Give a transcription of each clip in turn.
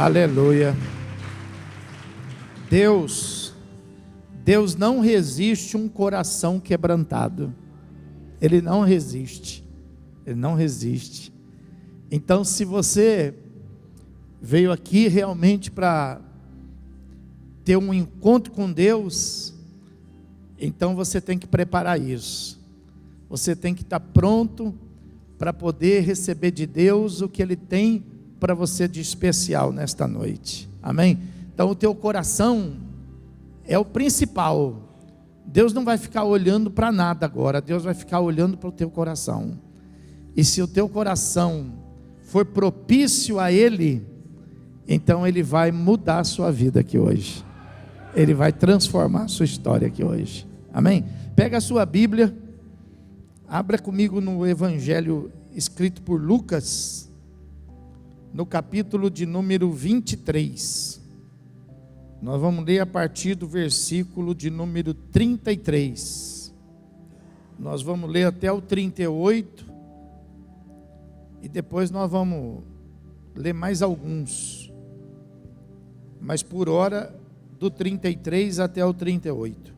Aleluia. Deus não resiste um coração quebrantado. Ele não resiste. Ele não resiste. Então, se você veio aqui realmente para ter um encontro com Deus, então você tem que preparar isso. Você tem que estar pronto para poder receber de Deus o que Ele tem para você de especial nesta noite, amém? Então o teu coração é o principal. Deus não vai ficar olhando para nada agora, Deus vai ficar olhando para o teu coração. E se o teu coração for propício a Ele, então Ele vai mudar a sua vida aqui hoje, Ele vai transformar a sua história aqui hoje, amém? Pega a sua Bíblia, abra comigo no Evangelho escrito por Lucas, no capítulo de número 23, nós vamos ler a partir do versículo de número 33, nós vamos ler até o 38, e depois nós vamos ler mais alguns, mas por hora, do 33 até o 38,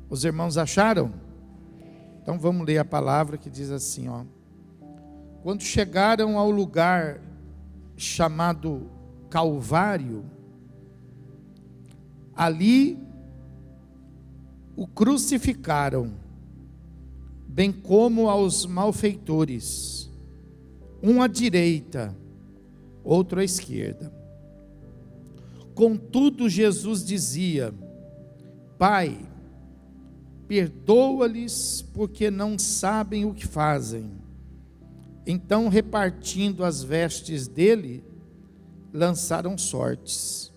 os irmãos acharam? Então vamos ler a palavra que diz assim, ó. Quando chegaram ao lugar chamado Calvário, ali o crucificaram, bem como aos malfeitores, um à direita, outro à esquerda. Contudo, Jesus dizia: Pai, perdoa-lhes, porque não sabem o que fazem. Então, repartindo as vestes dele, lançaram sortes.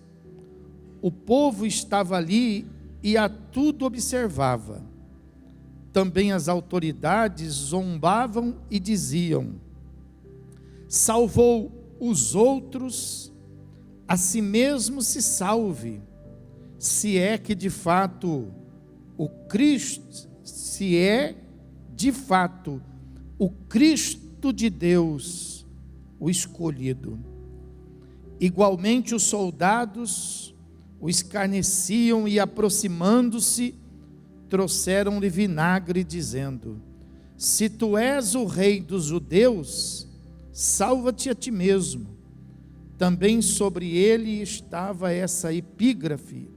O povo estava ali e a tudo observava. Também as autoridades zombavam e diziam: salvou os outros, a si mesmo se salve, se é que de fato o Cristo, se é de fato o Cristo de Deus, o escolhido. Igualmente os soldados o escarneciam e, aproximando-se, trouxeram-lhe vinagre, dizendo: se tu és o rei dos judeus, salva-te a ti mesmo. Também sobre ele estava essa epígrafe,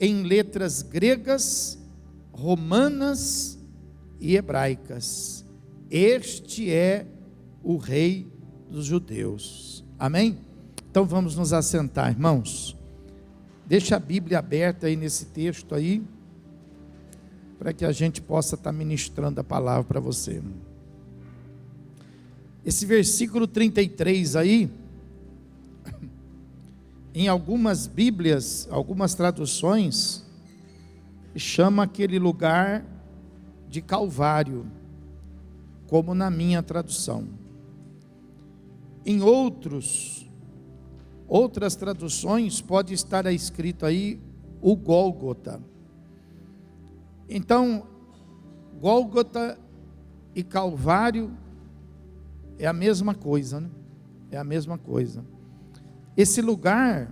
em letras gregas, romanas e hebraicas: este é o rei dos judeus. Amém? Então vamos nos assentar, irmãos. Deixa a Bíblia aberta aí nesse texto aí, para que a gente possa estar ministrando a palavra para você. Esse versículo 33 aí, em algumas Bíblias, algumas traduções, chama aquele lugar de Calvário, como na minha tradução. Em outras traduções, pode estar escrito aí o Gólgota. Então, Gólgota e Calvário é a mesma coisa, né? É a mesma coisa. Esse lugar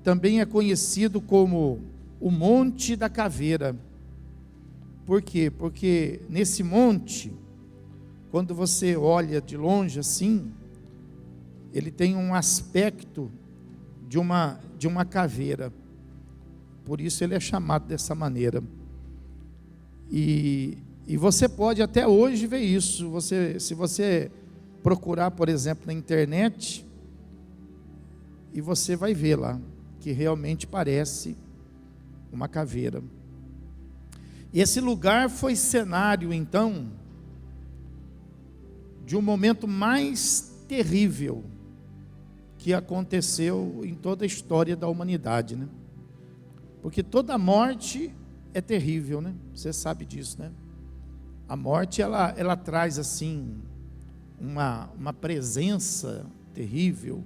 também é conhecido como o Monte da Caveira. Por quê? Porque nesse monte, quando você olha de longe assim, ele tem um aspecto de uma caveira. Por isso ele é chamado dessa maneira. E você pode até hoje ver isso. Se você procurar, por exemplo, na internet, e você vai ver lá, que realmente parece uma caveira. E esse lugar foi cenário, então, de um momento mais terrível que aconteceu em toda a história da humanidade, né? Porque toda morte é terrível, né? Você sabe disso, né? A morte, ela traz assim uma presença terrível,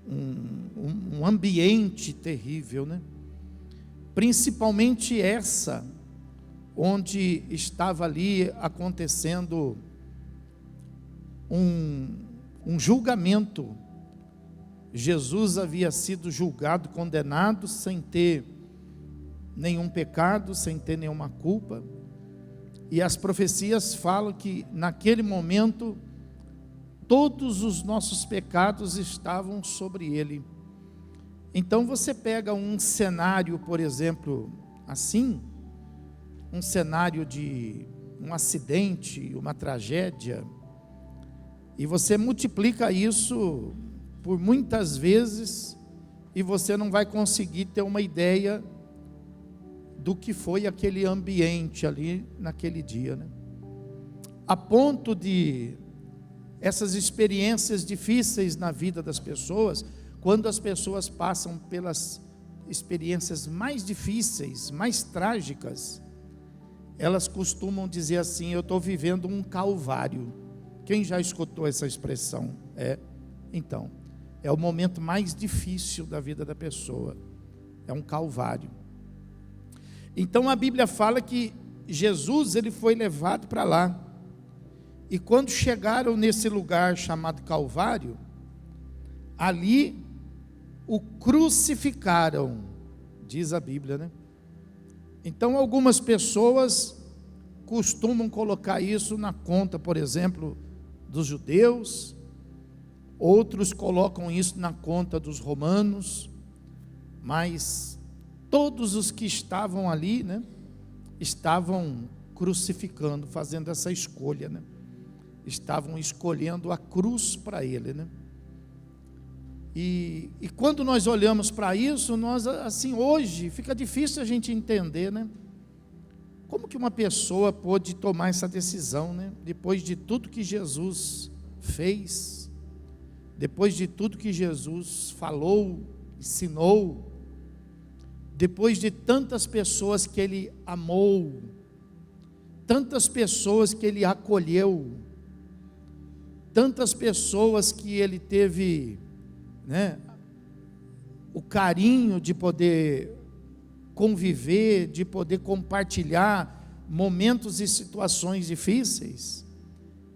um ambiente terrível, né? Principalmente essa, onde estava ali acontecendo um julgamento. Jesus havia sido julgado, condenado, sem ter nenhum pecado, sem ter nenhuma culpa, e as profecias falam que naquele momento todos os nossos pecados estavam sobre ele. Então você pega um cenário, por exemplo, assim, um cenário de um acidente, uma tragédia, e você multiplica isso por muitas vezes, e você não vai conseguir ter uma ideia do que foi aquele ambiente ali naquele dia, né? A ponto de essas experiências difíceis na vida das pessoas, quando as pessoas passam pelas experiências mais difíceis, mais trágicas, elas costumam dizer assim: eu estou vivendo um calvário. Quem já escutou essa expressão? Então, é o momento mais difícil da vida da pessoa, é um calvário. Então a Bíblia fala que Jesus, ele foi levado para lá, e quando chegaram nesse lugar chamado Calvário, ali o crucificaram, diz a Bíblia, né? Então algumas pessoas costumam colocar isso na conta, por exemplo, dos judeus, outros colocam isso na conta dos romanos, mas todos os que estavam ali, né, estavam crucificando, fazendo essa escolha, né? Estavam escolhendo a cruz para ele, né? E quando nós olhamos para isso, nós, assim, hoje, fica difícil a gente entender, né? Como que uma pessoa pôde tomar essa decisão, né? Depois de tudo que Jesus fez, depois de tudo que Jesus falou, ensinou, depois de tantas pessoas que ele amou, tantas pessoas que ele acolheu, tantas pessoas que ele teve, né, o carinho de poder conviver, de poder compartilhar momentos e situações difíceis,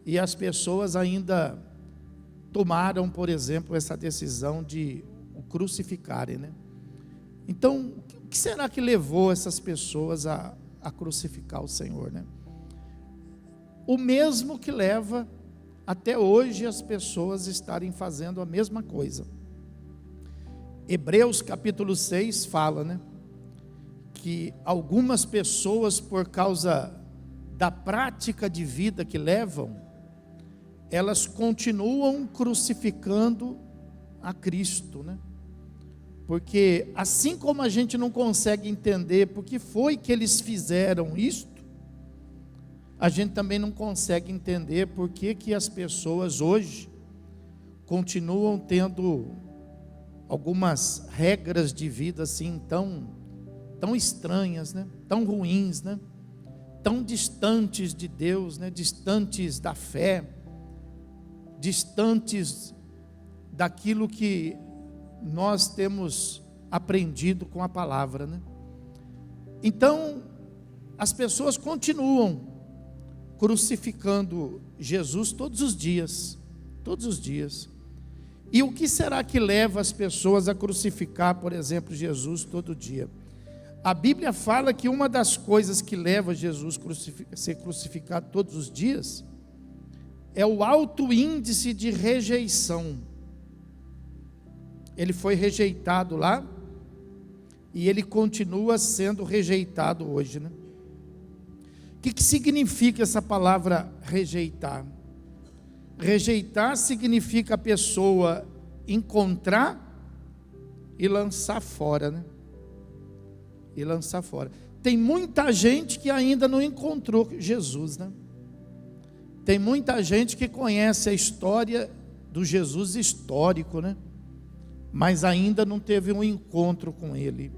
e as pessoas ainda tomaram, por exemplo, essa decisão de o crucificarem, né? Então, o que será que levou essas pessoas a crucificar o Senhor, né? O mesmo que leva até hoje as pessoas estarem fazendo a mesma coisa. Hebreus capítulo 6 fala, né, que algumas pessoas, por causa da prática de vida que levam, elas continuam crucificando a Cristo, né? Porque assim como a gente não consegue entender por que foi que eles fizeram isto, a gente também não consegue entender por que as pessoas hoje continuam tendo algumas regras de vida assim tão estranhas, né? Tão ruins, né? Tão distantes de Deus, né? Distantes da fé, distantes daquilo que nós temos aprendido com a palavra, né? Então, as pessoas continuam crucificando Jesus todos os dias, todos os dias. E o que será que leva as pessoas a crucificar, por exemplo, Jesus todo dia? A Bíblia fala que uma das coisas que leva Jesus a ser crucificado todos os dias é o alto índice de rejeição. Ele foi rejeitado lá e ele continua sendo rejeitado hoje, né? O que significa essa palavra rejeitar? Rejeitar significa a pessoa encontrar e lançar fora, né? E lançar fora. Tem muita gente que ainda não encontrou Jesus, né? Tem muita gente que conhece a história do Jesus histórico, né? Mas ainda não teve um encontro com ele,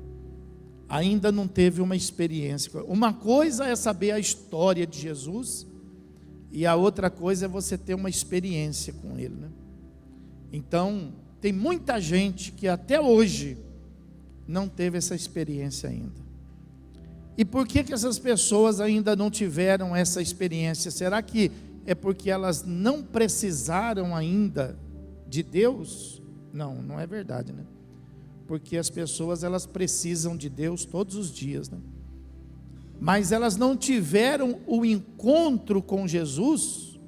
ainda não teve uma experiência. Uma coisa é saber a história de Jesus, e a outra coisa é você ter uma experiência com ele, né? Então, tem muita gente que até hoje não teve essa experiência ainda. E por que essas pessoas ainda não tiveram essa experiência? Será que é porque elas não precisaram ainda de Deus? Não, não é verdade, né? Porque as pessoas, elas precisam de Deus todos os dias, né? Mas elas não tiveram o encontro com Jesus,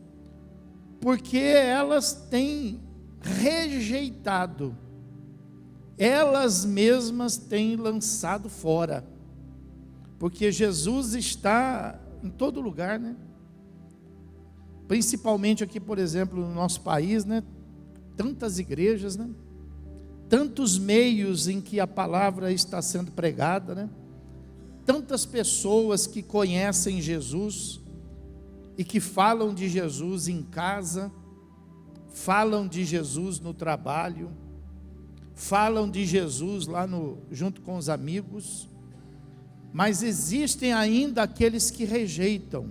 porque elas têm rejeitado, elas mesmas têm lançado fora, porque Jesus está em todo lugar, né? Principalmente aqui, por exemplo, no nosso país, né? Tantas igrejas, né? Tantos meios em que a palavra está sendo pregada, né? Tantas pessoas que conhecem Jesus e que falam de Jesus em casa, falam de Jesus no trabalho, falam de Jesus lá junto com os amigos, mas existem ainda aqueles que rejeitam,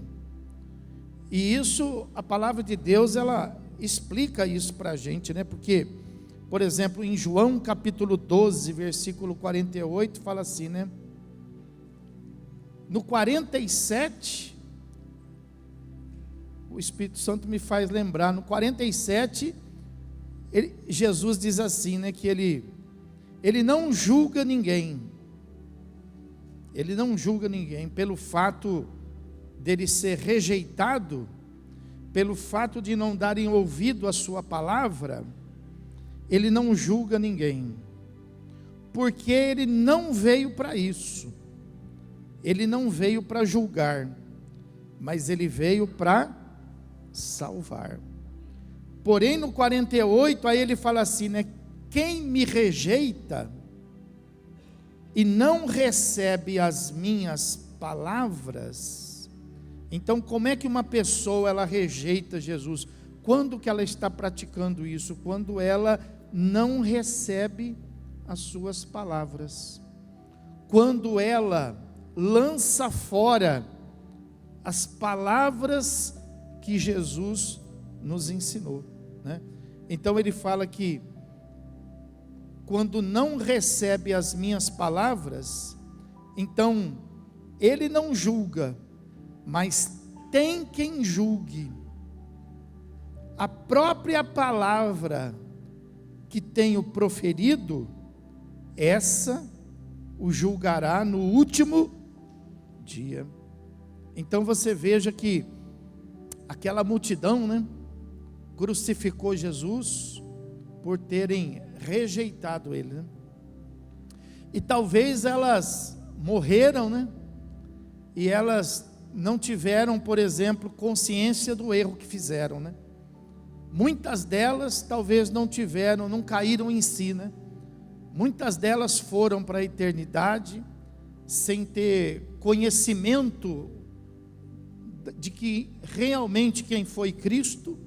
e isso, a palavra de Deus, ela explica isso para a gente, né? Porque, por exemplo, em João capítulo 12, versículo 48, fala assim, né? No 47, o Espírito Santo me faz lembrar, no 47, Jesus diz assim, né? Que ele não julga ninguém, ele não julga ninguém pelo fato dele ser rejeitado, pelo fato de não darem ouvido à sua palavra. Ele não julga ninguém, porque ele não veio para isso, ele não veio para julgar, mas ele veio para salvar. Porém no 48, aí ele fala assim, né? Quem me rejeita e não recebe as minhas palavras. Então, como é que uma pessoa ela rejeita Jesus? Quando que ela está praticando isso? Quando ela não recebe as suas palavras, quando ela lança fora as palavras que Jesus nos ensinou, né? Então ele fala que quando não recebe as minhas palavras, então ele não julga, mas tem quem julgue. A própria palavra que tenho proferido, essa o julgará no último dia. Então você veja que aquela multidão, né, crucificou Jesus por terem rejeitado ele, né? E talvez elas morreram, né? E elas não tiveram, por exemplo, consciência do erro que fizeram, né? Muitas delas talvez não tiveram, não caíram em si, né? Muitas delas foram para a eternidade sem ter conhecimento de que realmente quem foi Cristo,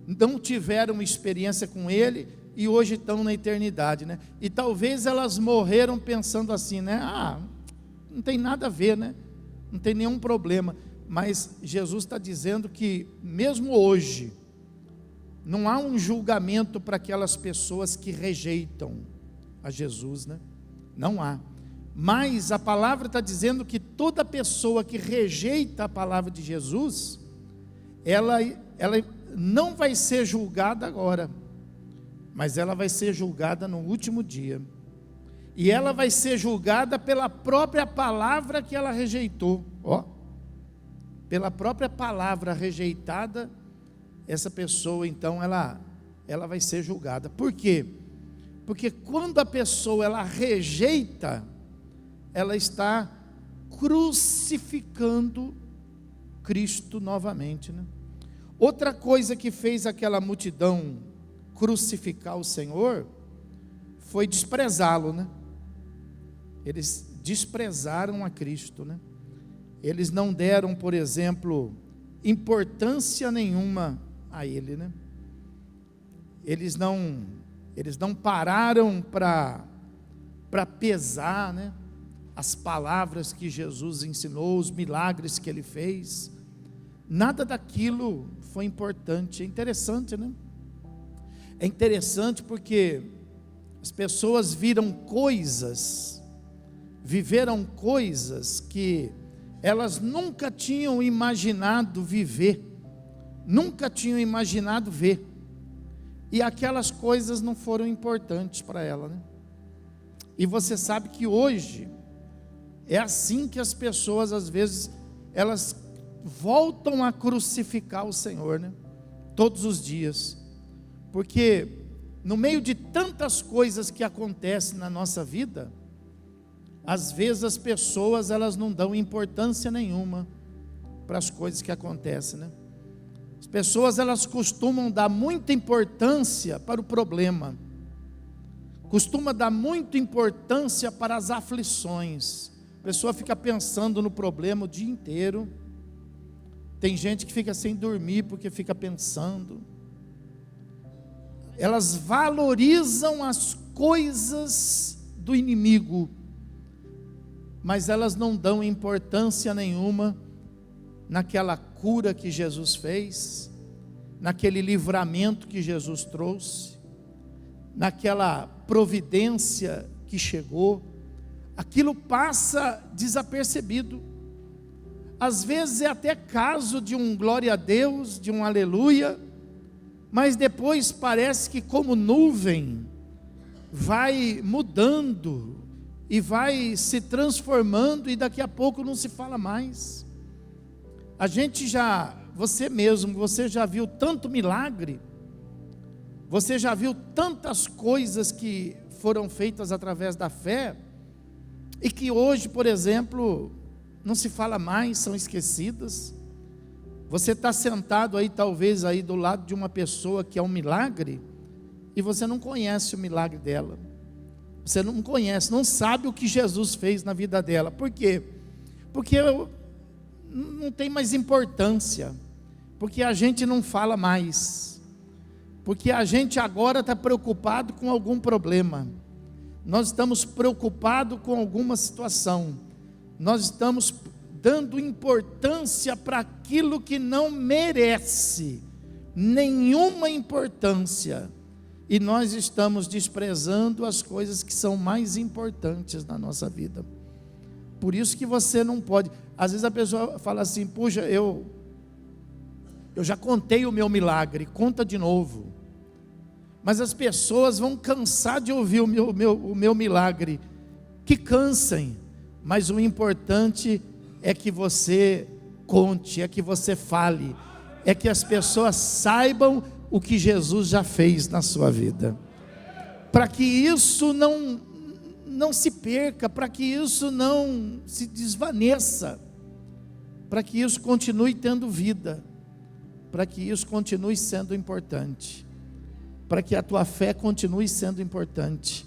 não tiveram experiência com Ele e hoje estão na eternidade, né? E talvez elas morreram pensando assim, né? Não tem nada a ver, né? Não tem nenhum problema. Mas Jesus está dizendo que mesmo hoje não há um julgamento para aquelas pessoas que rejeitam a Jesus, né? Não há. Mas a palavra está dizendo que toda pessoa que rejeita a palavra de Jesus, ela não vai ser julgada agora, mas ela vai ser julgada no último dia. E ela vai ser julgada pela própria palavra que ela rejeitou. Pela própria palavra rejeitada, essa pessoa então ela vai ser julgada. Por quê? Porque quando a pessoa ela rejeita, ela está crucificando Cristo novamente, né? Outra coisa que fez aquela multidão crucificar o Senhor foi desprezá-lo, né? Eles desprezaram a Cristo, né? Eles não deram, por exemplo, importância nenhuma a Ele, né? Eles não pararam para pesar, né, as palavras que Jesus ensinou, os milagres que Ele fez. Nada daquilo foi importante. É interessante, né? É interessante porque as pessoas viram coisas, viveram coisas que elas nunca tinham imaginado viver, nunca tinham imaginado ver, e aquelas coisas não foram importantes para ela, né? E você sabe que hoje é assim que as pessoas às vezes elas voltam a crucificar o Senhor, né? Todos os dias, porque no meio de tantas coisas que acontecem na nossa vida, às vezes as pessoas elas não dão importância nenhuma para as coisas que acontecem, né? As pessoas, elas costumam dar muita importância para o problema, costuma dar muita importância para as aflições. A pessoa fica pensando no problema o dia inteiro. Tem gente que fica sem dormir porque fica pensando. Elas valorizam as coisas do inimigo, mas elas não dão importância nenhuma naquela cura que Jesus fez, naquele livramento que Jesus trouxe, naquela providência que chegou. Aquilo passa desapercebido. Às vezes é até caso de um glória a Deus, de um aleluia, mas depois parece que, como nuvem, vai mudando e vai se transformando, e daqui a pouco não se fala mais. A gente já, você mesmo, você já viu tanto milagre, você já viu tantas coisas que foram feitas através da fé, e que hoje, por exemplo, não se fala mais, são esquecidas. Você está sentado aí, talvez aí do lado de uma pessoa que é um milagre, e você não conhece o milagre dela. Você não conhece, não sabe o que Jesus fez na vida dela. Por quê? Porque não tem mais importância, porque a gente não fala mais, porque a gente agora está preocupado com algum problema, nós estamos preocupados com alguma situação, nós estamos dando importância para aquilo que não merece nenhuma importância, e nós estamos desprezando as coisas que são mais importantes na nossa vida. Por isso que você não pode, às vezes a pessoa fala assim: puxa, eu já contei o meu milagre, conta de novo. Mas as pessoas vão cansar de ouvir o meu milagre. Que cansem, mas o importante é que você conte, é que você fale, é que as pessoas saibam o que Jesus já fez na sua vida, para que isso não se perca, para que isso não se desvaneça, para que isso continue tendo vida, para que isso continue sendo importante, para que a tua fé continue sendo importante,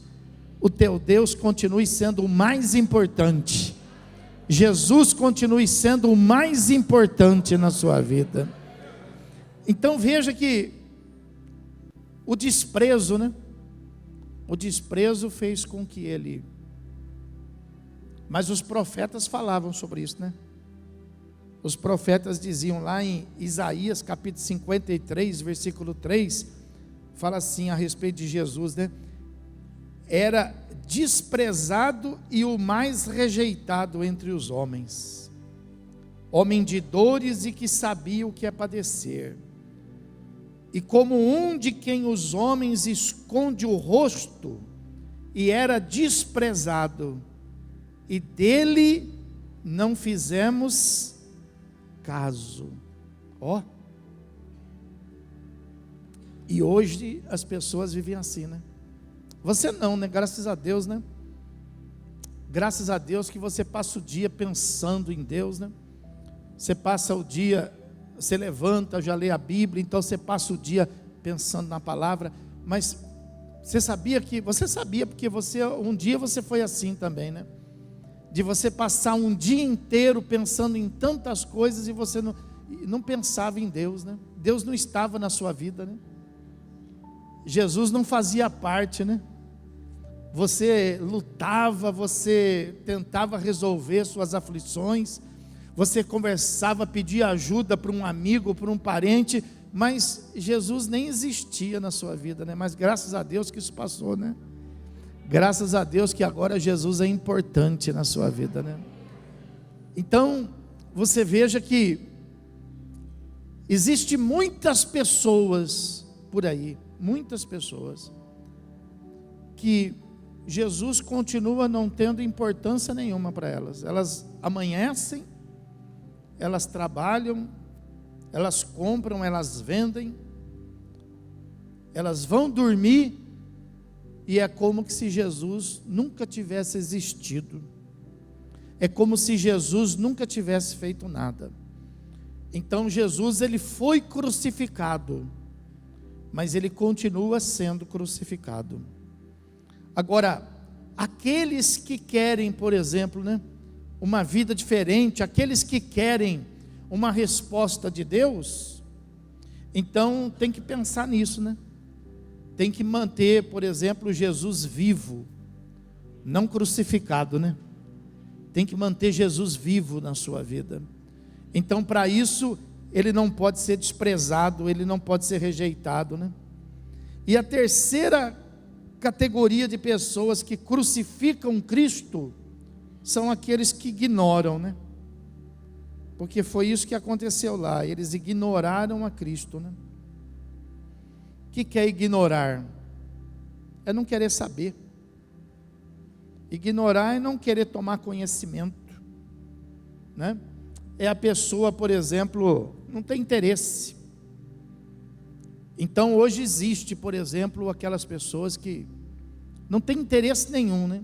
o teu Deus continue sendo o mais importante, Jesus continue sendo o mais importante na sua vida. Então veja que o desprezo, né? O desprezo fez com que ele... Mas os profetas falavam sobre isso, né? Os profetas diziam lá em Isaías capítulo 53, versículo 3, fala assim a respeito de Jesus, né? Era desprezado e o mais rejeitado entre os homens, homem de dores e que sabia o que é padecer, e como um de quem os homens esconde o rosto, e era desprezado, e dele não fizemos caso. Ó, e hoje as pessoas vivem assim, né? Você não, né? Graças a Deus, né? Graças a Deus que você passa o dia pensando em Deus, né? Você passa o dia, você levanta, já lê a Bíblia, então você passa o dia pensando na palavra. Mas você sabia porque um dia você foi assim também, né? De você passar um dia inteiro pensando em tantas coisas e você não pensava em Deus, né? Deus não estava na sua vida, né? Jesus não fazia parte, né? Você lutava, você tentava resolver suas aflições, você conversava, pedia ajuda para um amigo, para um parente, mas Jesus nem existia na sua vida, né? Mas graças a Deus que isso passou, né? Graças a Deus que agora Jesus é importante na sua vida, né? Então, você veja que existe muitas pessoas por aí, muitas pessoas, que Jesus continua não tendo importância nenhuma para elas. Elas amanhecem, elas trabalham, elas compram, elas vendem, elas vão dormir, e é como se Jesus nunca tivesse existido, é como se Jesus nunca tivesse feito nada. Então Jesus, ele foi crucificado, mas ele continua sendo crucificado. Agora, aqueles que querem, por exemplo, uma vida diferente, aqueles que querem uma resposta de Deus, então tem que pensar nisso, tem que manter, por exemplo, Jesus vivo, não crucificado, tem que manter Jesus vivo na sua vida. Então, para isso, ele não pode ser desprezado, ele não pode ser rejeitado, E a terceira categoria de pessoas que crucificam Cristo são aqueles que ignoram, porque foi isso que aconteceu lá, eles ignoraram a Cristo, O que é ignorar? É não querer saber. Ignorar é não querer tomar conhecimento, É a pessoa, por exemplo, não tem interesse. Então hoje existe, por exemplo, aquelas pessoas que não tem interesse nenhum,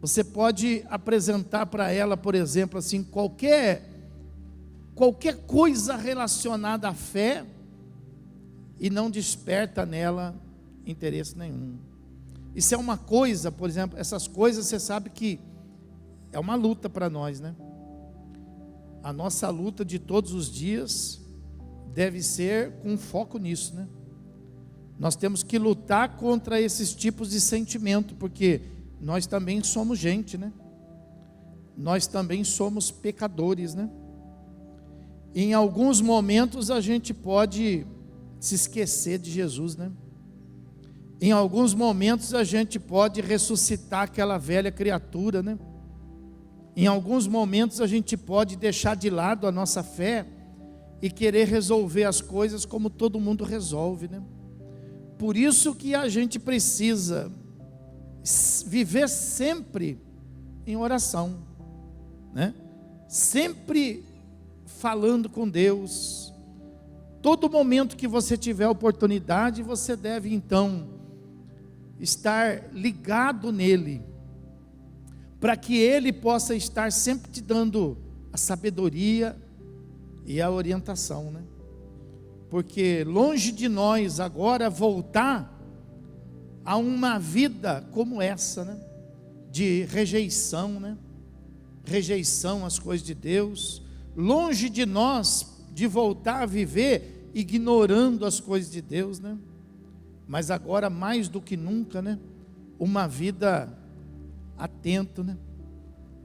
Você pode apresentar para ela, por exemplo, assim, qualquer coisa relacionada à fé, e não desperta nela interesse nenhum. Isso é uma coisa, por exemplo, essas coisas você sabe que é uma luta para nós, A nossa luta de todos os dias deve ser com foco nisso, Nós temos que lutar contra esses tipos de sentimento, porque nós também somos gente, Nós também somos pecadores, Em alguns momentos a gente pode se esquecer de Jesus, Em alguns momentos a gente pode ressuscitar aquela velha criatura, Em alguns momentos a gente pode deixar de lado a nossa fé e querer resolver as coisas como todo mundo resolve, Por isso que a gente precisa viver sempre em oração, Sempre falando com Deus. Todo momento que você tiver oportunidade, você deve então estar ligado nele, para que ele possa estar sempre te dando a sabedoria e a orientação, Porque longe de nós agora voltar a uma vida como essa, de rejeição, Rejeição às coisas de Deus, longe de nós de voltar a viver ignorando as coisas de Deus, Mas agora mais do que nunca, uma vida atento,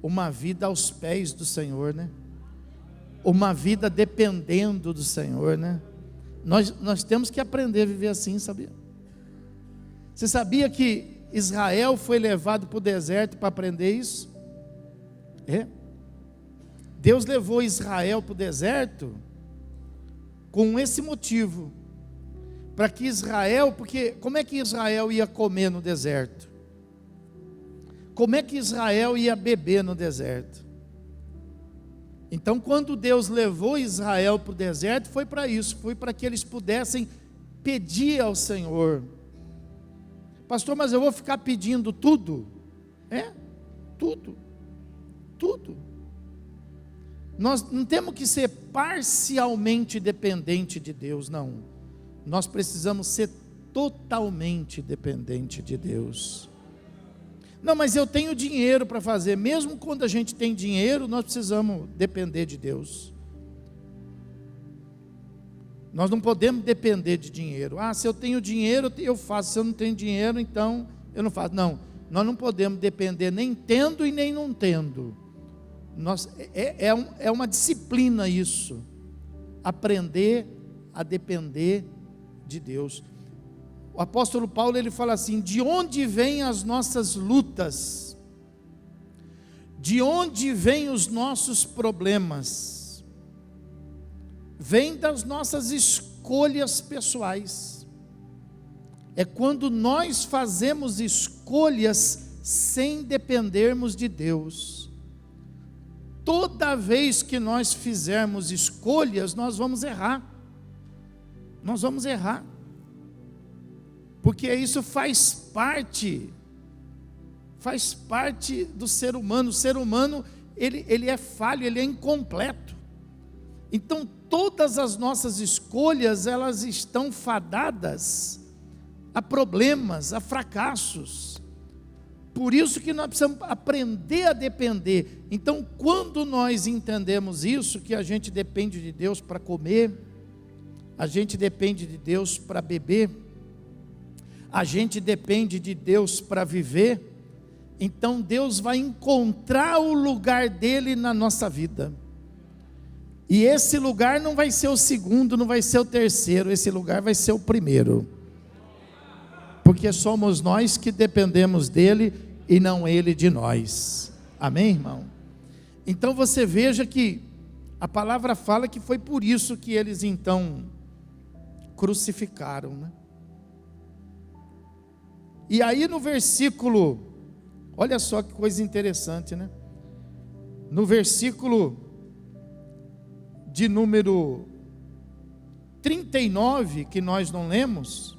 Uma vida aos pés do Senhor, Uma vida dependendo do Senhor, Nós temos que aprender a viver assim, sabia? Você sabia que Israel foi levado para o deserto para aprender isso? Deus levou Israel para o deserto com esse motivo, para que Israel, porque como é que Israel ia comer no deserto? Como é que Israel ia beber no deserto? Então, quando Deus levou Israel para o deserto, foi para isso, foi para que eles pudessem pedir ao Senhor. Pastor, mas eu vou ficar pedindo tudo? Tudo. Nós não temos que ser parcialmente dependente de Deus, não. Nós precisamos ser totalmente dependente de Deus. Não, mas eu tenho dinheiro para fazer. Mesmo quando a gente tem dinheiro, nós precisamos depender de Deus. Nós não podemos depender de dinheiro. Se eu tenho dinheiro, eu faço. Se eu não tenho dinheiro, então eu não faço. Não, nós não podemos depender nem tendo e nem não tendo. É uma disciplina isso. Aprender a depender de Deus. O apóstolo Paulo, ele fala assim: de onde vêm as nossas lutas? De onde vêm os nossos problemas? Vem das nossas escolhas pessoais. É quando nós fazemos escolhas sem dependermos de Deus. Toda vez que nós fizermos escolhas, nós vamos errar. Nós vamos errar. Porque isso faz parte do ser humano. O ser humano, ele é falho, ele é incompleto. Então todas as nossas escolhas, elas estão fadadas a problemas, a fracassos. Por isso que nós precisamos aprender a depender. Então, quando nós entendemos isso, que a gente depende de Deus para comer, a gente depende de Deus para beber, a gente depende de Deus para viver, então Deus vai encontrar o lugar dele na nossa vida. E esse lugar não vai ser o segundo, não vai ser o terceiro, esse lugar vai ser o primeiro. Porque somos nós que dependemos dele e não ele de nós. Amém, irmão? Então você veja que a palavra fala que foi por isso que eles então crucificaram, né? E aí no versículo, olha só que coisa interessante, né? No versículo de número 39, que nós não lemos,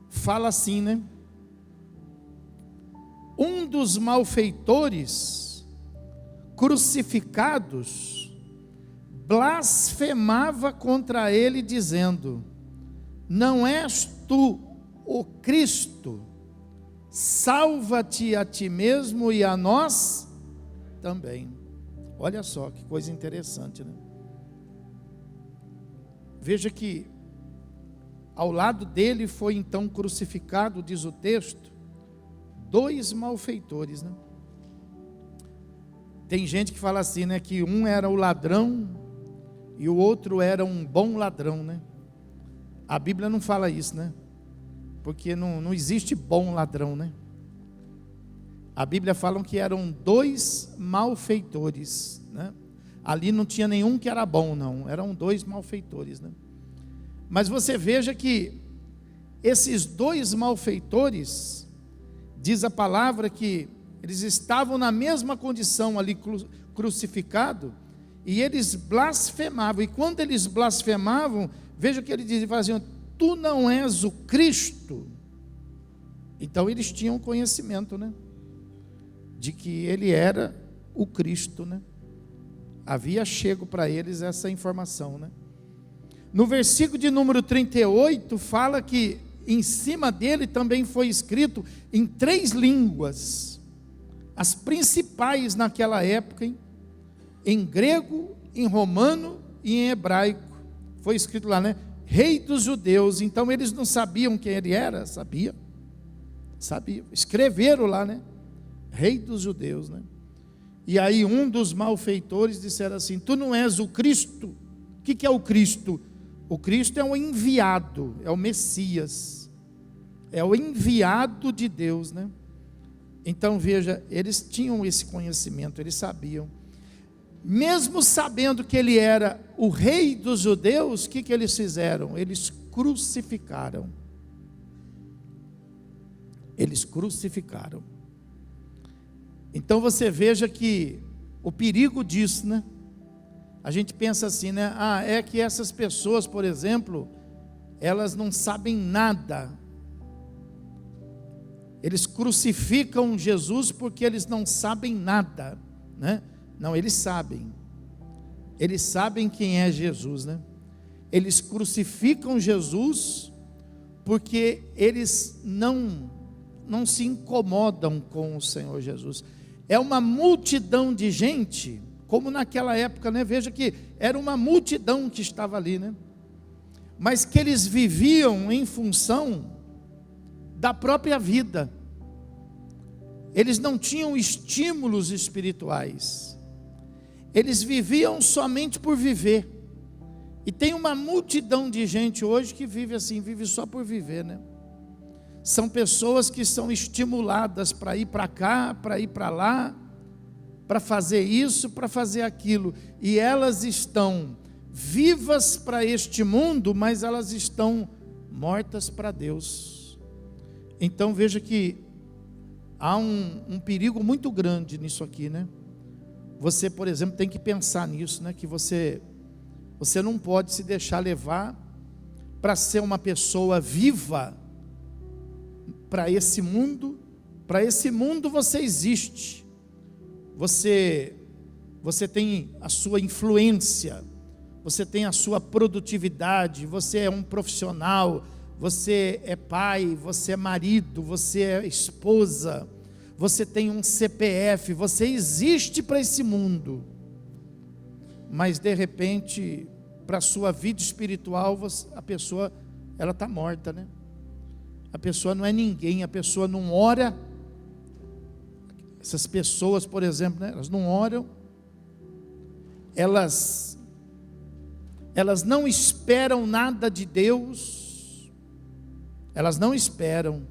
fala assim, né? Um dos malfeitores crucificados blasfemava contra ele, dizendo: não és tu o Cristo? Salva-te a ti mesmo e a nós também. Olha só que coisa interessante, né? Veja que ao lado dele foi então crucificado, diz o texto, 2 malfeitores, né? Tem gente que fala assim, né, que um era o ladrão e o outro era um bom ladrão, né? A Bíblia não fala isso, né? Porque não existe bom ladrão, né? A Bíblia fala que eram 2 malfeitores, né? Ali não tinha nenhum que era bom, não, eram 2 malfeitores, né? Mas você veja que esses 2 malfeitores, diz a palavra que eles estavam na mesma condição ali crucificado, e eles blasfemavam, e quando eles blasfemavam, veja o que ele dizia, faziam: tu não és o Cristo. Então eles tinham conhecimento, né, de que ele era o Cristo, né? Havia chego para eles essa informação, né? No versículo de número 38, fala que em cima dele também foi escrito em 3 línguas, as principais naquela época, em grego, em romano e em hebraico. Foi escrito lá, né? Rei dos judeus. Então eles não sabiam quem ele era? Sabiam. Escreveram lá, né? Rei dos judeus, né? E aí um dos malfeitores disseram assim: tu não és o Cristo? O que é o Cristo? O Cristo é o enviado, é o Messias, é o enviado de Deus, né? Então veja, eles tinham esse conhecimento, eles sabiam. Mesmo sabendo que ele era o rei dos judeus, o que eles fizeram? Eles crucificaram. Eles crucificaram. Então você veja que o perigo disso, né? A gente pensa assim, né? É que essas pessoas, por exemplo, elas não sabem nada. Eles crucificam Jesus porque eles não sabem nada, né? Não, eles sabem. Eles sabem quem é Jesus, né? Eles crucificam Jesus porque eles não se incomodam com o Senhor Jesus. É uma multidão de gente, como naquela época, né? Veja que era uma multidão que estava ali, né? Mas que eles viviam em função da própria vida. Eles não tinham estímulos espirituais. Eles viviam somente por viver. E tem uma multidão de gente hoje que vive assim, vive só por viver, né? São pessoas que são estimuladas para ir para cá, para ir para lá, para fazer isso, para fazer aquilo. E elas estão vivas para este mundo, mas elas estão mortas para Deus. Então veja que há um perigo muito grande nisso aqui, né? Você, por exemplo, tem que pensar nisso, né? Que você não pode se deixar levar para ser uma pessoa viva para esse mundo. Para esse mundo você existe, você tem a sua influência, você tem a sua produtividade, você é um profissional, você é pai, você é marido, você é esposa, você tem um CPF, você existe para esse mundo, mas de repente, para a sua vida espiritual, a pessoa, ela está morta, né? A pessoa não é ninguém, a pessoa não ora. Essas pessoas, por exemplo, né, elas não oram, elas não esperam nada de Deus, elas não esperam,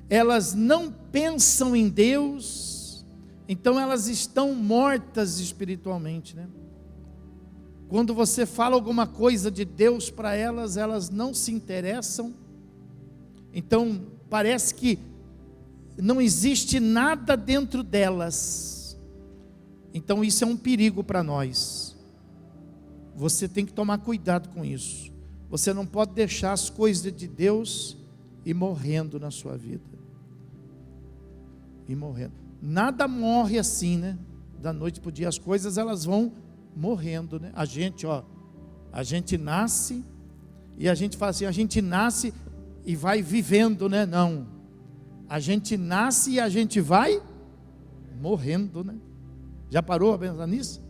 elas não pensam em Deus, então elas estão mortas espiritualmente, né? Quando você fala alguma coisa de Deus para elas, elas não se interessam, então parece que não existe nada dentro delas. Então isso é um perigo para nós. Você tem que tomar cuidado com isso. Você não pode deixar as coisas de Deus ir morrendo na sua vida. E morrendo. Nada morre assim, né? Da noite para o dia, as coisas elas vão morrendo, né? A gente nasce e a gente fala assim, a gente nasce e vai vivendo, né? Não. A gente nasce e a gente vai morrendo, né? Já parou a pensar nisso?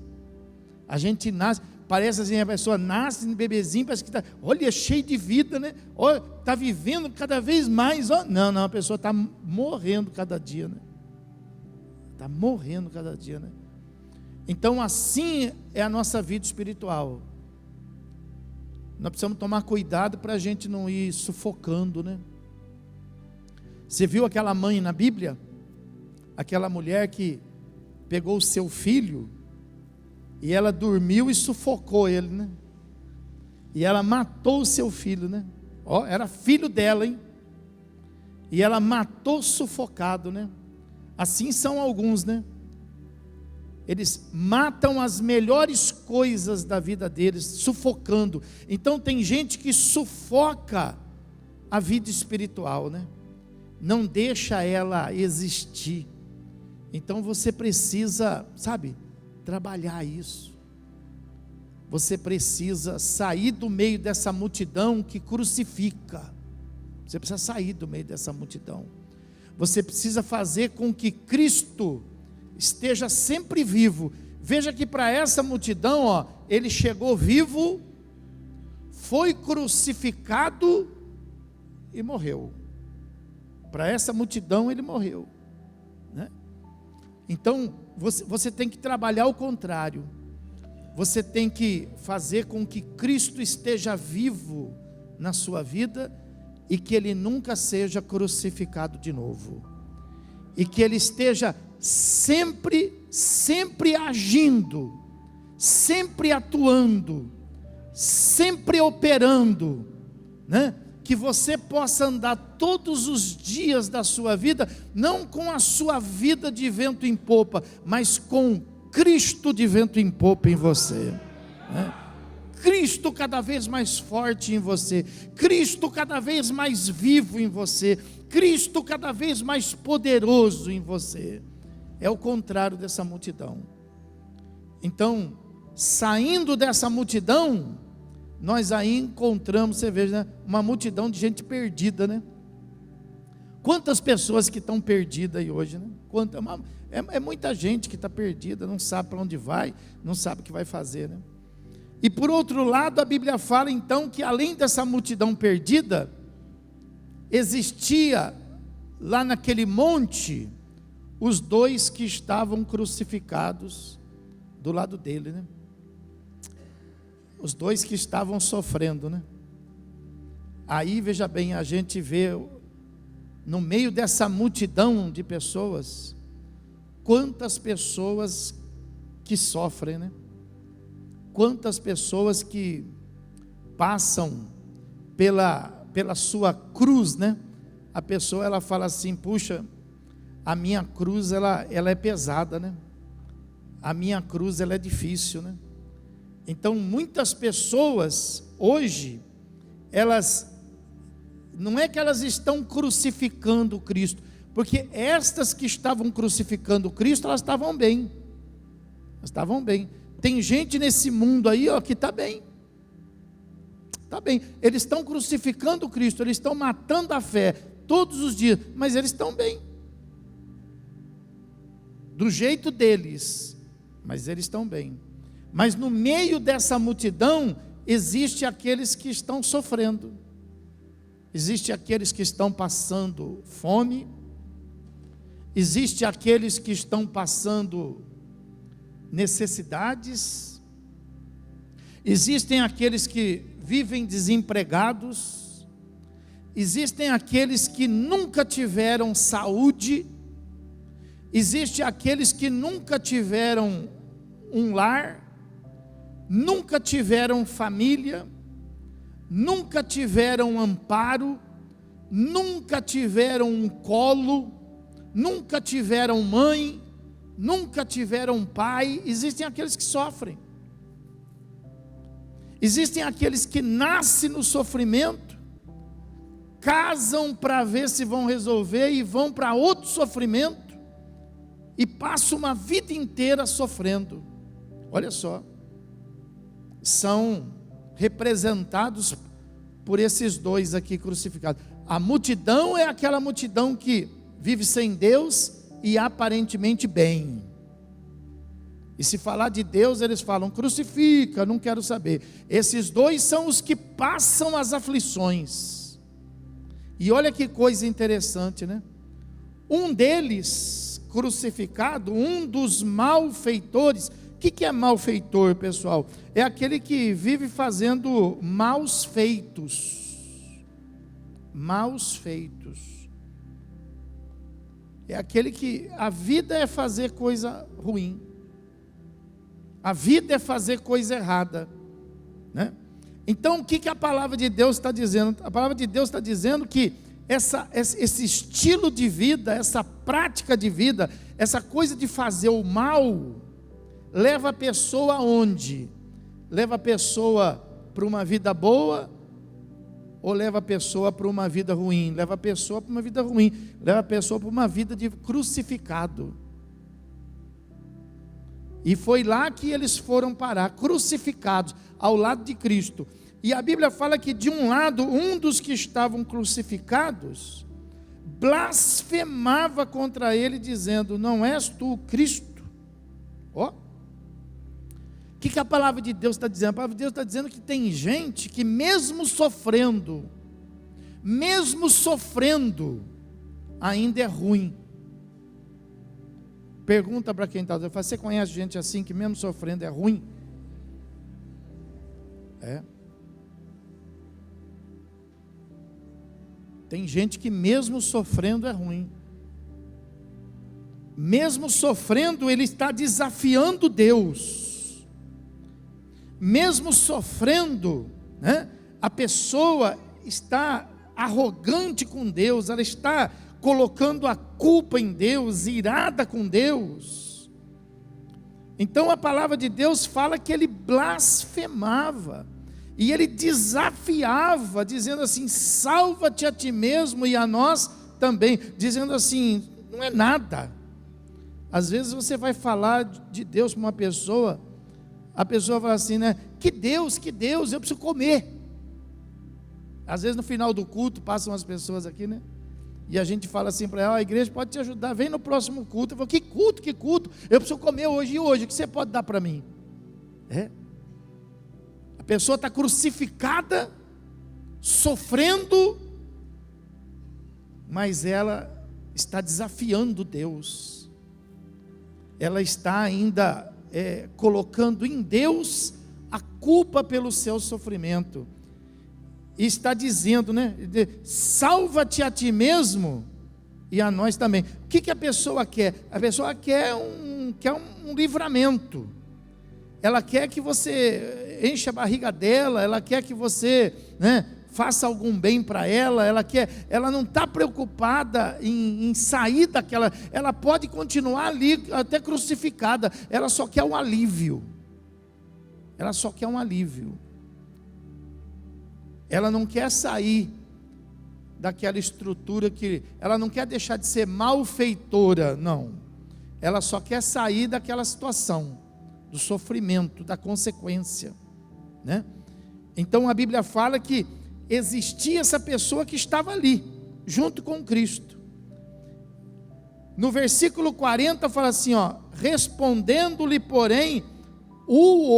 A gente nasce, parece assim, a pessoa nasce, um bebezinho, parece que está, olha, cheio de vida, né? Olha, está vivendo cada vez mais, ó. Não, a pessoa está morrendo cada dia, né? Está morrendo cada dia, né? Então assim é a nossa vida espiritual. Nós precisamos tomar cuidado para a gente não ir sufocando, né? Você viu aquela mãe na Bíblia? Aquela mulher que pegou o seu filho e ela dormiu e sufocou ele, né? E ela matou o seu filho, né? Ó, era filho dela, hein? E ela matou sufocado, né? Assim são alguns, né? Eles matam as melhores coisas da vida deles, sufocando. Então tem gente que sufoca a vida espiritual, né? Não deixa ela existir. Então você precisa, sabe, trabalhar isso. Você precisa sair do meio dessa multidão que crucifica. Você precisa sair do meio dessa multidão. Você precisa fazer com que Cristo esteja sempre vivo. Veja que para essa multidão, ó, ele chegou vivo, foi crucificado e morreu. Para essa multidão ele morreu, né? Então você tem que trabalhar o contrário. Você tem que fazer com que Cristo esteja vivo na sua vida e que ele nunca seja crucificado de novo, e que ele esteja sempre agindo, sempre atuando, sempre operando, né? Que você possa andar todos os dias da sua vida, não com a sua vida de vento em popa, mas com Cristo de vento em popa em você, né? Cristo cada vez mais forte em você, Cristo cada vez mais vivo em você, Cristo cada vez mais poderoso em você. É o contrário dessa multidão. Então, saindo dessa multidão, nós aí encontramos, você veja, né, uma multidão de gente perdida, né? Quantas pessoas que estão perdidas aí hoje, né? É muita gente que está perdida, não sabe para onde vai, não sabe o que vai fazer, né? E por outro lado, a Bíblia fala então que além dessa multidão perdida, existia lá naquele monte os dois que estavam crucificados do lado dele, né? Os dois que estavam sofrendo, né? Aí veja bem, a gente vê no meio dessa multidão de pessoas, quantas pessoas que sofrem, né? Quantas pessoas que passam pela sua cruz, né? A pessoa, ela fala assim, puxa, a minha cruz, ela é pesada, né? A minha cruz, ela é difícil, né? Então, muitas pessoas, hoje, elas, não é que elas estão crucificando Cristo, porque estas que estavam crucificando Cristo, elas estavam bem, Tem gente nesse mundo aí, ó, que está bem. Está bem. Eles estão crucificando Cristo, eles estão matando a fé todos os dias, mas eles estão bem. Do jeito deles, mas eles estão bem. Mas no meio dessa multidão, existe aqueles que estão sofrendo. Existe aqueles que estão passando fome. Existe aqueles que estão passando necessidades. Existem aqueles que vivem desempregados. Existem aqueles que nunca tiveram saúde. Existem aqueles que nunca tiveram um lar, nunca tiveram família, nunca tiveram amparo, nunca tiveram um colo, nunca tiveram mãe, nunca tiveram pai. Existem aqueles que sofrem. Existem aqueles que nascem no sofrimento, casam para ver se vão resolver e vão para outro sofrimento e passam uma vida inteira sofrendo. Olha só, são representados por esses dois aqui crucificados. A multidão é aquela multidão que vive sem Deus e aparentemente bem. E se falar de Deus, eles falam, crucifica, não quero saber. Esses dois são os que passam as aflições. E olha que coisa interessante, né? Um deles, crucificado, um dos malfeitores. O que é malfeitor, pessoal? É aquele que vive fazendo maus feitos. Maus feitos. É aquele que a vida é fazer coisa ruim. A vida é fazer coisa errada, né? Então o que a palavra de Deus está dizendo? A palavra de Deus está dizendo que esse estilo de vida, essa prática de vida, essa coisa de fazer o mal, leva a pessoa aonde? Leva a pessoa para uma vida boa ou leva a pessoa para uma vida ruim? Leva a pessoa para uma vida ruim, leva a pessoa para uma vida de crucificado. E foi lá que eles foram parar, crucificados, ao lado de Cristo. E a Bíblia fala que de um lado, um dos que estavam crucificados, blasfemava contra ele, dizendo, não és tu o Cristo? Ó, o que a palavra de Deus está dizendo? A palavra de Deus está dizendo que tem gente que mesmo sofrendo, ainda é ruim. Pergunta para quem está dizendo, você conhece gente assim que mesmo sofrendo é ruim? É. Tem gente que mesmo sofrendo é ruim. Mesmo sofrendo, ele está desafiando Deus. Mesmo sofrendo, né, a pessoa está arrogante com Deus, ela está colocando a culpa em Deus, irada com Deus. Então a palavra de Deus fala que ele blasfemava, e ele desafiava, dizendo assim, salva-te a ti mesmo e a nós também, dizendo assim, não é nada. Às vezes você vai falar de Deus para uma pessoa, a pessoa fala assim, né, que Deus, eu preciso comer. Às vezes no final do culto, passam as pessoas aqui, né, e a gente fala assim para ela, a igreja pode te ajudar, vem no próximo culto. Eu falo, que culto? Eu preciso comer hoje e hoje, o que você pode dar para mim? A pessoa está crucificada, sofrendo, mas ela está desafiando Deus. Ela está ainda colocando em Deus a culpa pelo seu sofrimento. E está dizendo, né, salva-te a ti mesmo e a nós também. O que a pessoa quer? A pessoa quer um livramento. Ela quer que você encha a barriga dela, ela quer que você, né, faça algum bem para ela, ela não está preocupada em sair daquela, ela pode continuar ali até crucificada, ela só quer um alívio. Ela não quer sair daquela estrutura ela não quer deixar de ser malfeitora, não. Ela só quer sair daquela situação. do sofrimento, da consequência, né? Então a Bíblia fala que existia essa pessoa que estava ali, junto com Cristo. No versículo 40 fala assim, ó: respondendo-lhe, porém, o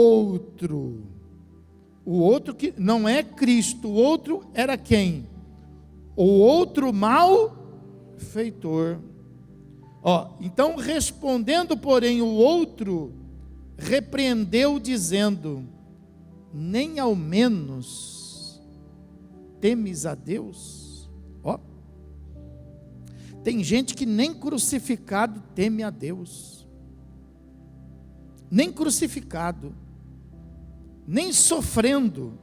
outro que não é Cristo, o outro era quem? O outro malfeitor. Ó, então respondendo, porém, o outro repreendeu, dizendo: nem ao menos temes a Deus? Ó, tem gente que nem crucificado teme a Deus, nem crucificado, nem sofrendo,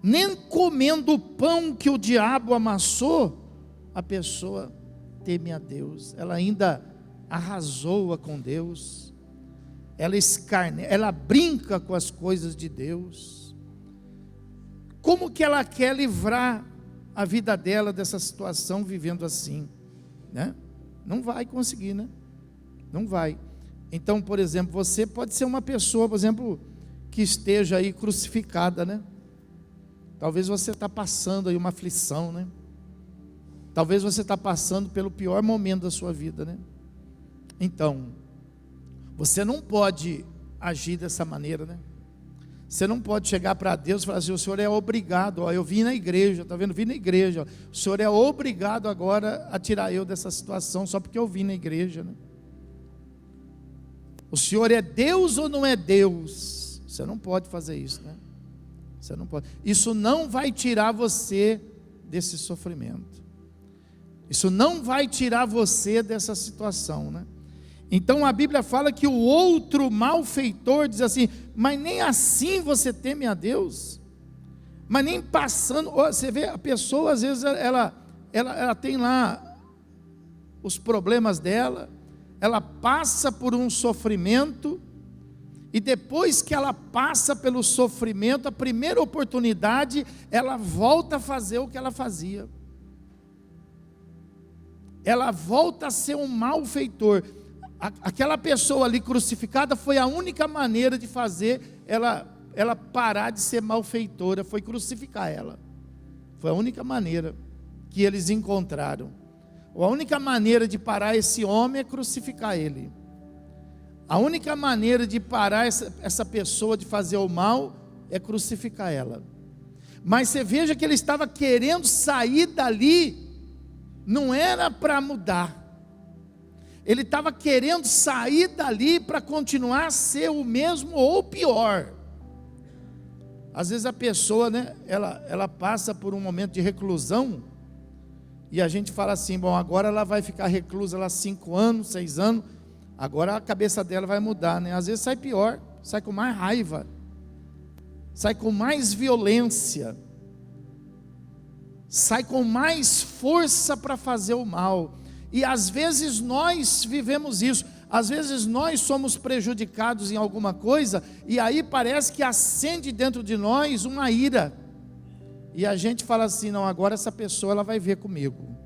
nem comendo o pão que o diabo amassou, a pessoa teme a Deus. Ela ainda arrazoa com Deus, ela brinca com as coisas de Deus. Como que ela quer livrar a vida dela dessa situação vivendo assim, né? Não vai conseguir, né? Não vai. Então, por exemplo, você pode ser uma pessoa, por exemplo, que esteja aí crucificada, né? Talvez você está passando aí uma aflição, né? Talvez você está passando pelo pior momento da sua vida, né? Então, você não pode agir dessa maneira, né? Você não pode chegar para Deus e falar assim: o Senhor é obrigado, ó, eu vim na igreja, está vendo? Vim na igreja, ó, o Senhor é obrigado agora a tirar eu dessa situação, só porque eu vim na igreja, né? O Senhor é Deus ou não é Deus? Você não pode fazer isso, né? Você não pode. Isso não vai tirar você desse sofrimento. Isso não vai tirar você dessa situação, né? Então a Bíblia fala que o outro malfeitor diz assim: mas nem assim você teme a Deus? Mas nem passando, você vê a pessoa às vezes ela tem lá os problemas dela, ela passa por um sofrimento, e depois que ela passa pelo sofrimento, a primeira oportunidade, ela volta a fazer o que ela fazia. Ela volta a ser um malfeitor. Aquela pessoa ali crucificada foi a única maneira de fazer ela parar de ser malfeitora, foi crucificar ela. Foi a única maneira que eles encontraram. A única maneira de parar esse homem é crucificar ele. A única maneira de parar essa pessoa de fazer o mal é crucificar ela. Mas você veja que ele estava querendo sair dali, não era para mudar. Ele estava querendo sair dali para continuar a ser o mesmo ou pior. Às vezes a pessoa, né, ela passa por um momento de reclusão, e a gente fala assim: bom, agora ela vai ficar reclusa lá 5 anos, 6 anos, agora a cabeça dela vai mudar, né? Às vezes sai pior, sai com mais raiva, sai com mais violência, sai com mais força para fazer o mal. E às vezes nós vivemos isso, às vezes nós somos prejudicados em alguma coisa, e aí parece que acende dentro de nós uma ira, e a gente fala assim: não, agora essa pessoa ela vai ver comigo,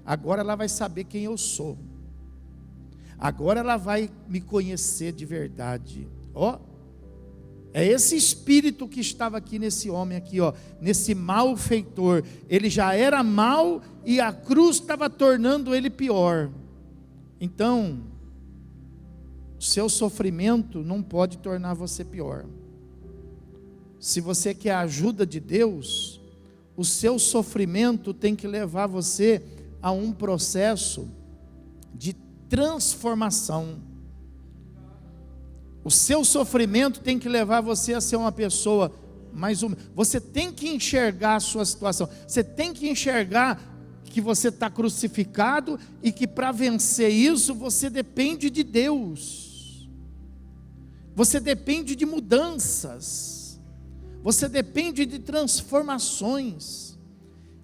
agora ela vai saber quem eu sou, agora ela vai me conhecer de verdade. Ó, é esse espírito que estava aqui nesse homem aqui, ó, nesse malfeitor. Ele já era mal e a cruz estava tornando ele pior. Então, o seu sofrimento não pode tornar você pior. Se você quer a ajuda de Deus, o seu sofrimento tem que levar você a um processo de transformação. O seu sofrimento tem que levar você a ser uma pessoa mais humilde. Você tem que enxergar a sua situação. Você tem que enxergar que você está crucificado e que para vencer isso você depende de Deus. Você depende de mudanças. Você depende de transformações.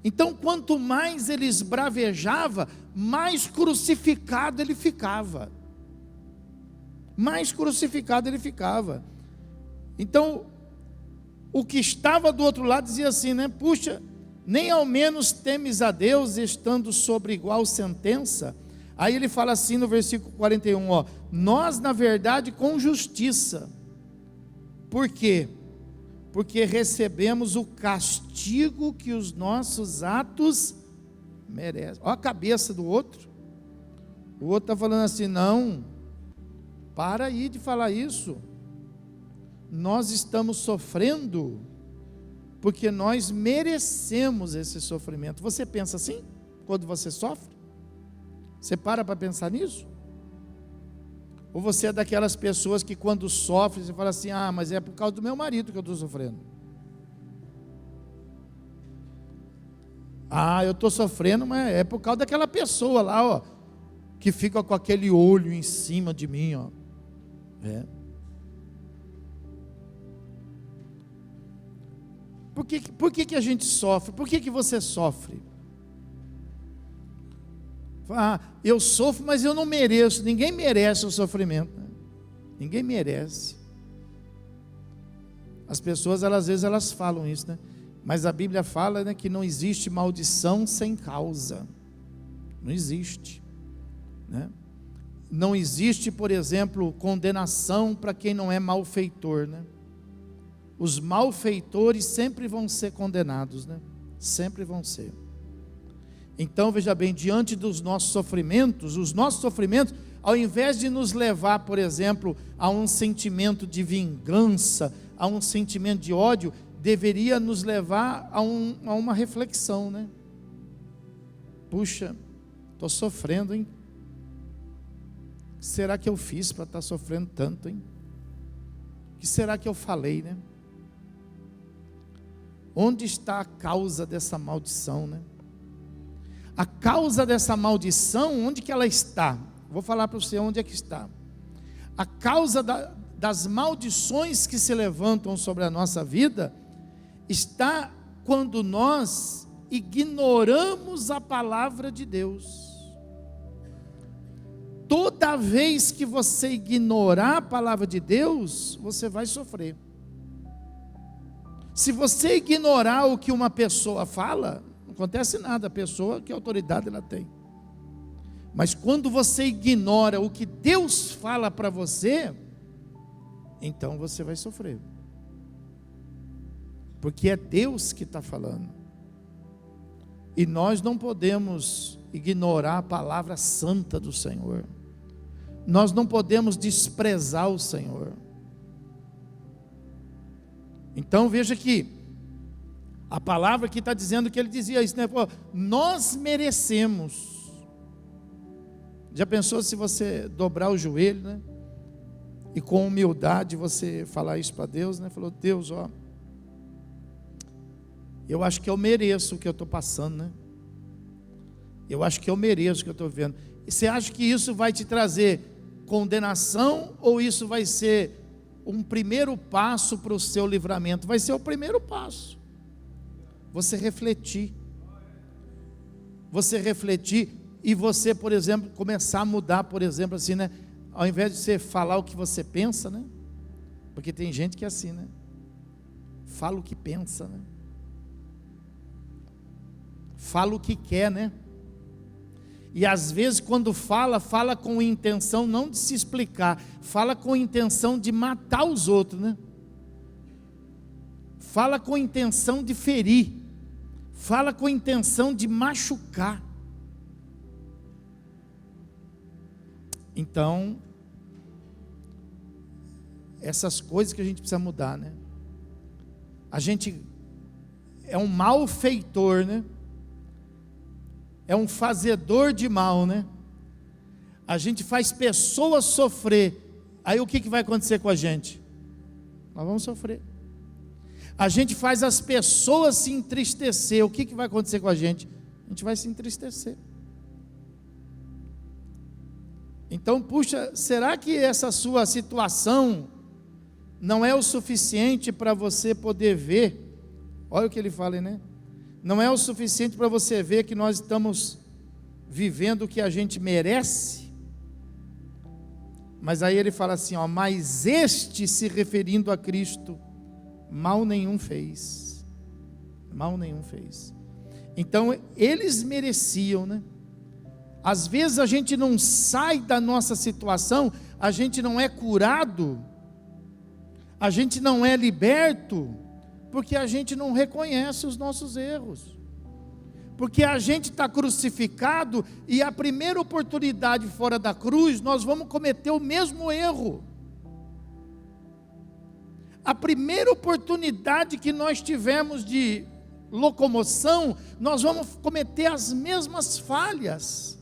Então, quanto mais ele esbravejava, mais crucificado ele ficava. Mais crucificado ele ficava. Então, o que estava do outro lado dizia assim, né? Puxa, nem ao menos temes a Deus, estando sobre igual sentença? Aí ele fala assim no versículo 41, ó: nós na verdade com justiça. Por quê? Porque recebemos o castigo que os nossos atos merecem. Olha a cabeça do outro. O outro está falando assim: não, para aí de falar isso. Nós estamos sofrendo porque nós merecemos esse sofrimento. Você pensa assim quando você sofre? Você para pensar nisso? Ou você é daquelas pessoas que quando sofre, você fala assim: ah, mas é por causa do meu marido que eu estou sofrendo. Ah, eu estou sofrendo, mas é por causa daquela pessoa lá, ó, que fica com aquele olho em cima de mim, ó. Por que a gente sofre? Por que você sofre? Ah, eu sofro, mas eu não mereço. Ninguém merece o sofrimento, né? Ninguém merece. As pessoas, às vezes elas falam isso, né? Mas a Bíblia fala, né, que não existe maldição sem causa. Não existe, né? Não existe, por exemplo, condenação para quem não é malfeitor, né? Os malfeitores sempre vão ser condenados, né? Sempre vão ser. Então veja bem, diante dos nossos sofrimentos, os nossos sofrimentos, ao invés de nos levar, por exemplo, a um sentimento de vingança, a um sentimento de ódio, deveria nos levar a uma reflexão, né? Puxa, estou sofrendo, hein? O que será que eu fiz para estar sofrendo tanto, hein? O que será que eu falei, né? Onde está a causa dessa maldição, né? A causa dessa maldição, onde que ela está? Vou falar para você onde é que está. A causa das maldições que se levantam sobre a nossa vida, está quando nós ignoramos a palavra de Deus. Toda vez que você ignorar a palavra de Deus, você vai sofrer. Se você ignorar o que uma pessoa fala, não acontece nada. A pessoa, que autoridade ela tem? Mas quando você ignora o que Deus fala para você, então você vai sofrer, porque é Deus que está falando, e nós não podemos ignorar a palavra santa do Senhor. Nós não podemos desprezar o Senhor. Então veja que a palavra aqui está dizendo que ele dizia isso, né? Pô, nós merecemos. Já pensou se você dobrar o joelho, né? E com humildade você falar isso para Deus, né? Falou: Deus, ó, eu acho que eu mereço o que eu estou passando, né? Eu acho que eu mereço o que eu estou vendo. E você acha que isso vai te trazer condenação, ou isso vai ser um primeiro passo para o seu livramento? Vai ser o primeiro passo. Você refletir. Você refletir e você, por exemplo, começar a mudar, por exemplo, assim, né? Ao invés de você falar o que você pensa, né? Porque tem gente que é assim, né? Fala o que pensa, né? Fala o que quer, né? E às vezes quando fala com intenção não de se explicar, fala com intenção de matar os outros, né? Fala com intenção de ferir, fala com intenção de machucar. Então, essas coisas que a gente precisa mudar, né? A gente é um malfeitor, né? É um fazedor de mal, né? A gente faz pessoas sofrer. Aí o que vai acontecer com a gente? Nós vamos sofrer. A gente faz as pessoas se entristecer. O que vai acontecer com a gente? A gente vai se entristecer. Então, puxa, será que essa sua situação não é o suficiente para você poder ver? Olha o que ele fala, né? Não é o suficiente para você ver que nós estamos vivendo o que a gente merece? Mas aí ele fala assim, ó: mas este, se referindo a Cristo, mal nenhum fez. Mal nenhum fez. Então eles mereciam, né? Às vezes a gente não sai da nossa situação, a gente não é curado, a gente não é liberto, porque a gente não reconhece os nossos erros. Porque a gente está crucificado e a primeira oportunidade fora da cruz, nós vamos cometer o mesmo erro. A primeira oportunidade que nós tivermos de locomoção, nós vamos cometer as mesmas falhas.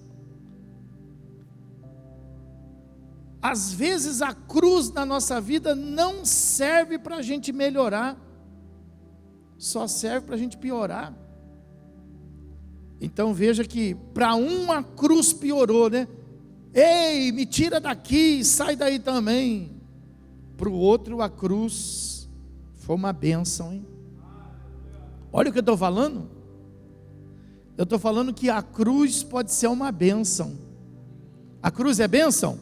Às vezes a cruz na nossa vida não serve para a gente melhorar, só serve para a gente piorar. Então veja que para um a cruz piorou, né? Ei, me tira daqui, sai daí também. Para o outro a cruz foi uma bênção, hein? Olha o que eu estou falando. Eu estou falando que a cruz pode ser uma bênção. A cruz é bênção?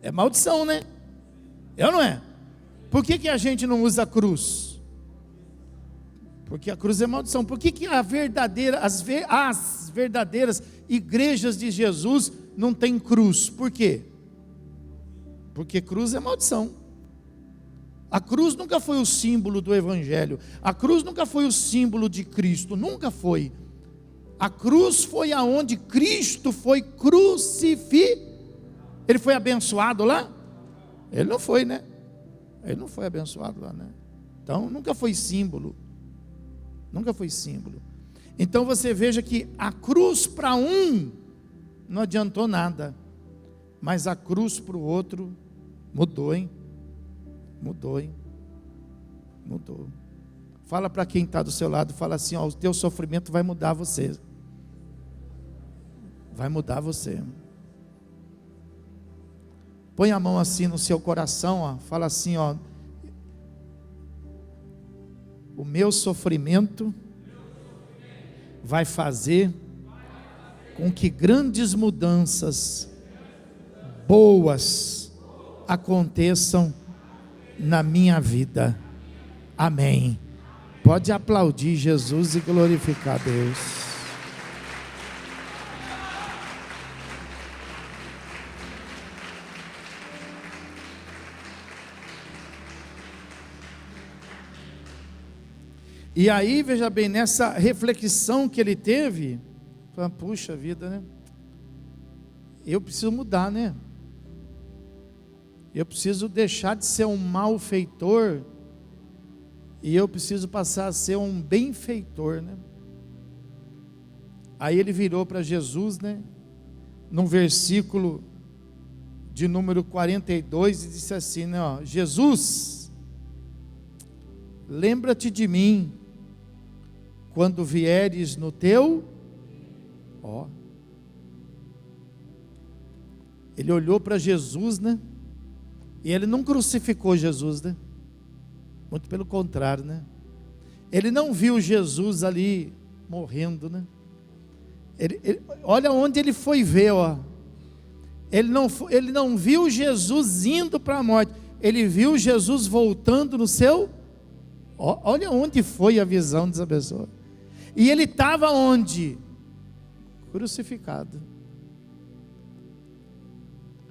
É maldição, né? É ou não é? Por que a gente não usa a cruz? Porque a cruz é maldição. Por que as verdadeiras igrejas de Jesus não têm cruz? Por quê? Porque cruz é maldição. A cruz nunca foi o símbolo do Evangelho. A cruz nunca foi o símbolo de Cristo. Nunca foi. A cruz foi aonde Cristo foi crucificado. Ele foi abençoado lá? Ele não foi, né? Ele não foi abençoado lá, né? Então nunca foi símbolo. Nunca foi símbolo. Então você veja que a cruz para um não adiantou nada, mas a cruz para o outro mudou, hein? Mudou, hein? Mudou. Fala para quem está do seu lado, fala assim, ó, o teu sofrimento vai mudar você. Vai mudar você. Põe a mão assim no seu coração, ó, fala assim, ó, o meu sofrimento vai fazer com que grandes mudanças boas aconteçam na minha vida. Amém. Pode aplaudir Jesus e glorificar a Deus. E aí, veja bem, nessa reflexão que ele teve, fala, puxa vida, né? Eu preciso mudar, né? Eu preciso deixar de ser um malfeitor e eu preciso passar a ser um benfeitor, né? Aí ele virou para Jesus, né? Num versículo de número 42 e disse assim, né? Ó, Jesus, lembra-te de mim quando vieres no teu, ó. Ele olhou para Jesus, né? E ele não crucificou Jesus, né? Muito pelo contrário, né? Ele não viu Jesus ali morrendo, né? Olha onde ele foi ver, ó. Ele não viu Jesus indo para a morte. Ele viu Jesus voltando no seu. Olha onde foi a visão dessa pessoa. E ele estava onde? Crucificado.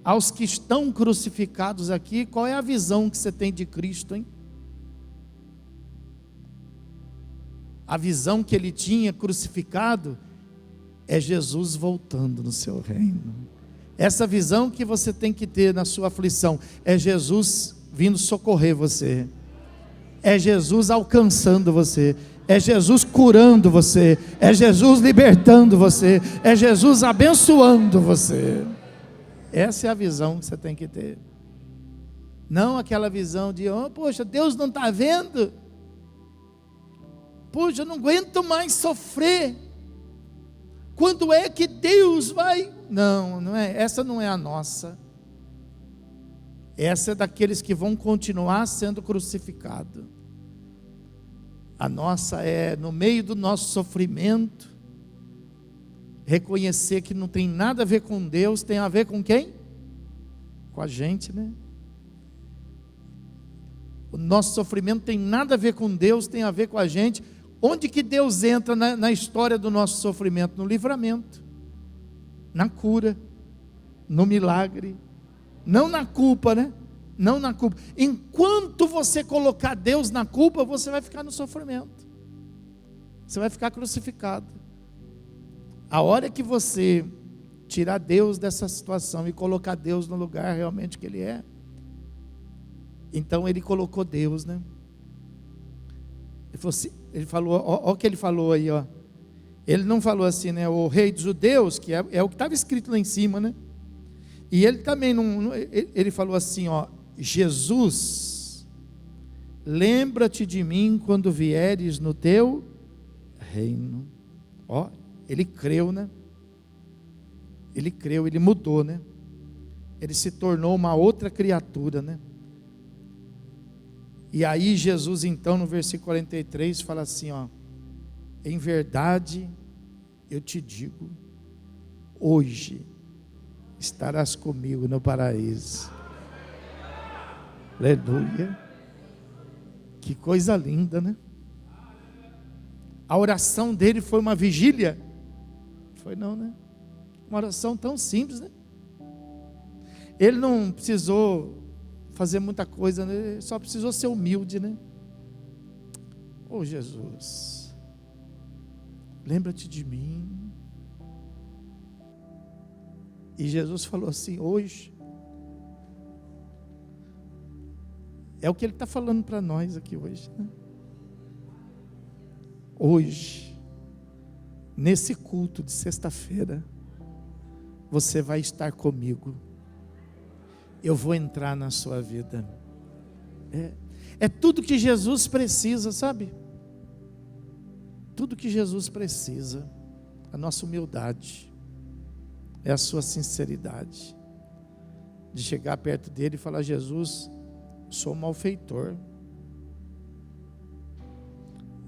Aos que estão crucificados aqui, qual é a visão que você tem de Cristo, hein? A visão que ele tinha crucificado é Jesus voltando no seu reino. Essa visão que você tem que ter na sua aflição é Jesus vindo socorrer você. É Jesus alcançando você. É Jesus curando você. É Jesus libertando você. É Jesus abençoando você. Essa é a visão que você tem que ter. Não aquela visão de, oh, poxa, Deus não está vendo? Poxa, eu não aguento mais sofrer. Quando é que Deus vai? Não, não é. Essa não é a nossa. Essa é daqueles que vão continuar sendo crucificados. A nossa é, no meio do nosso sofrimento, reconhecer que não tem nada a ver com Deus, tem a ver com quem? Com a gente, né? O nosso sofrimento tem nada a ver com Deus, tem a ver com a gente. Onde que Deus entra na história do nosso sofrimento? No livramento. na cura, no milagre, não na culpa, né? Não na culpa. Enquanto você colocar Deus na culpa, você vai ficar no sofrimento. Você vai ficar crucificado. A hora que você tirar Deus dessa situação e colocar Deus no lugar realmente que Ele é, então Ele colocou Deus, né? Ele falou, ó o que Ele falou aí, ó. Ele não falou assim, né? O rei dos judeus, que é o que estava escrito lá em cima, né? E ele também não, ele falou assim, ó: Jesus, lembra-te de mim quando vieres no teu reino. Ó, ele creu, né? Ele creu, ele mudou, né? Ele se tornou uma outra criatura, né? E aí Jesus então no versículo 43 fala assim, ó: em verdade eu te digo, hoje estarás comigo no paraíso. Aleluia. Que coisa linda, né? A oração dele foi uma vigília? Foi não, né? Uma oração tão simples, né? Ele não precisou fazer muita coisa, né? Ele só precisou ser humilde, né? Oh Jesus, lembra-te de mim. E Jesus falou assim, hoje, é o que Ele está falando para nós aqui hoje, né? Hoje, nesse culto de sexta-feira, você vai estar comigo. Eu vou entrar na sua vida. É tudo que Jesus precisa, sabe? Tudo que Jesus precisa. A nossa humildade, é a sua sinceridade, de chegar perto dele e falar: Jesus, sou um malfeitor,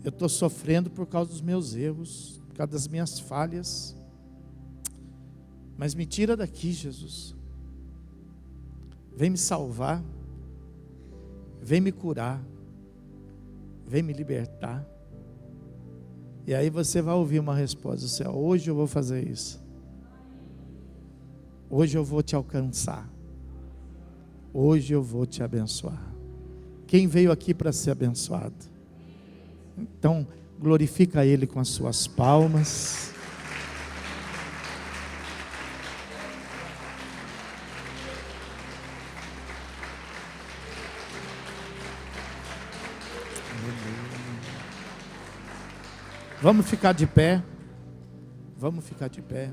eu estou sofrendo por causa dos meus erros, por causa das minhas falhas, mas me tira daqui, Jesus, vem me salvar, vem me curar, vem me libertar. E aí você vai ouvir uma resposta do céu: hoje eu vou fazer isso, hoje eu vou te alcançar, hoje eu vou te abençoar. Quem veio aqui para ser abençoado? Então glorifica Ele com as suas palmas. Vamos ficar de pé. Vamos ficar de pé.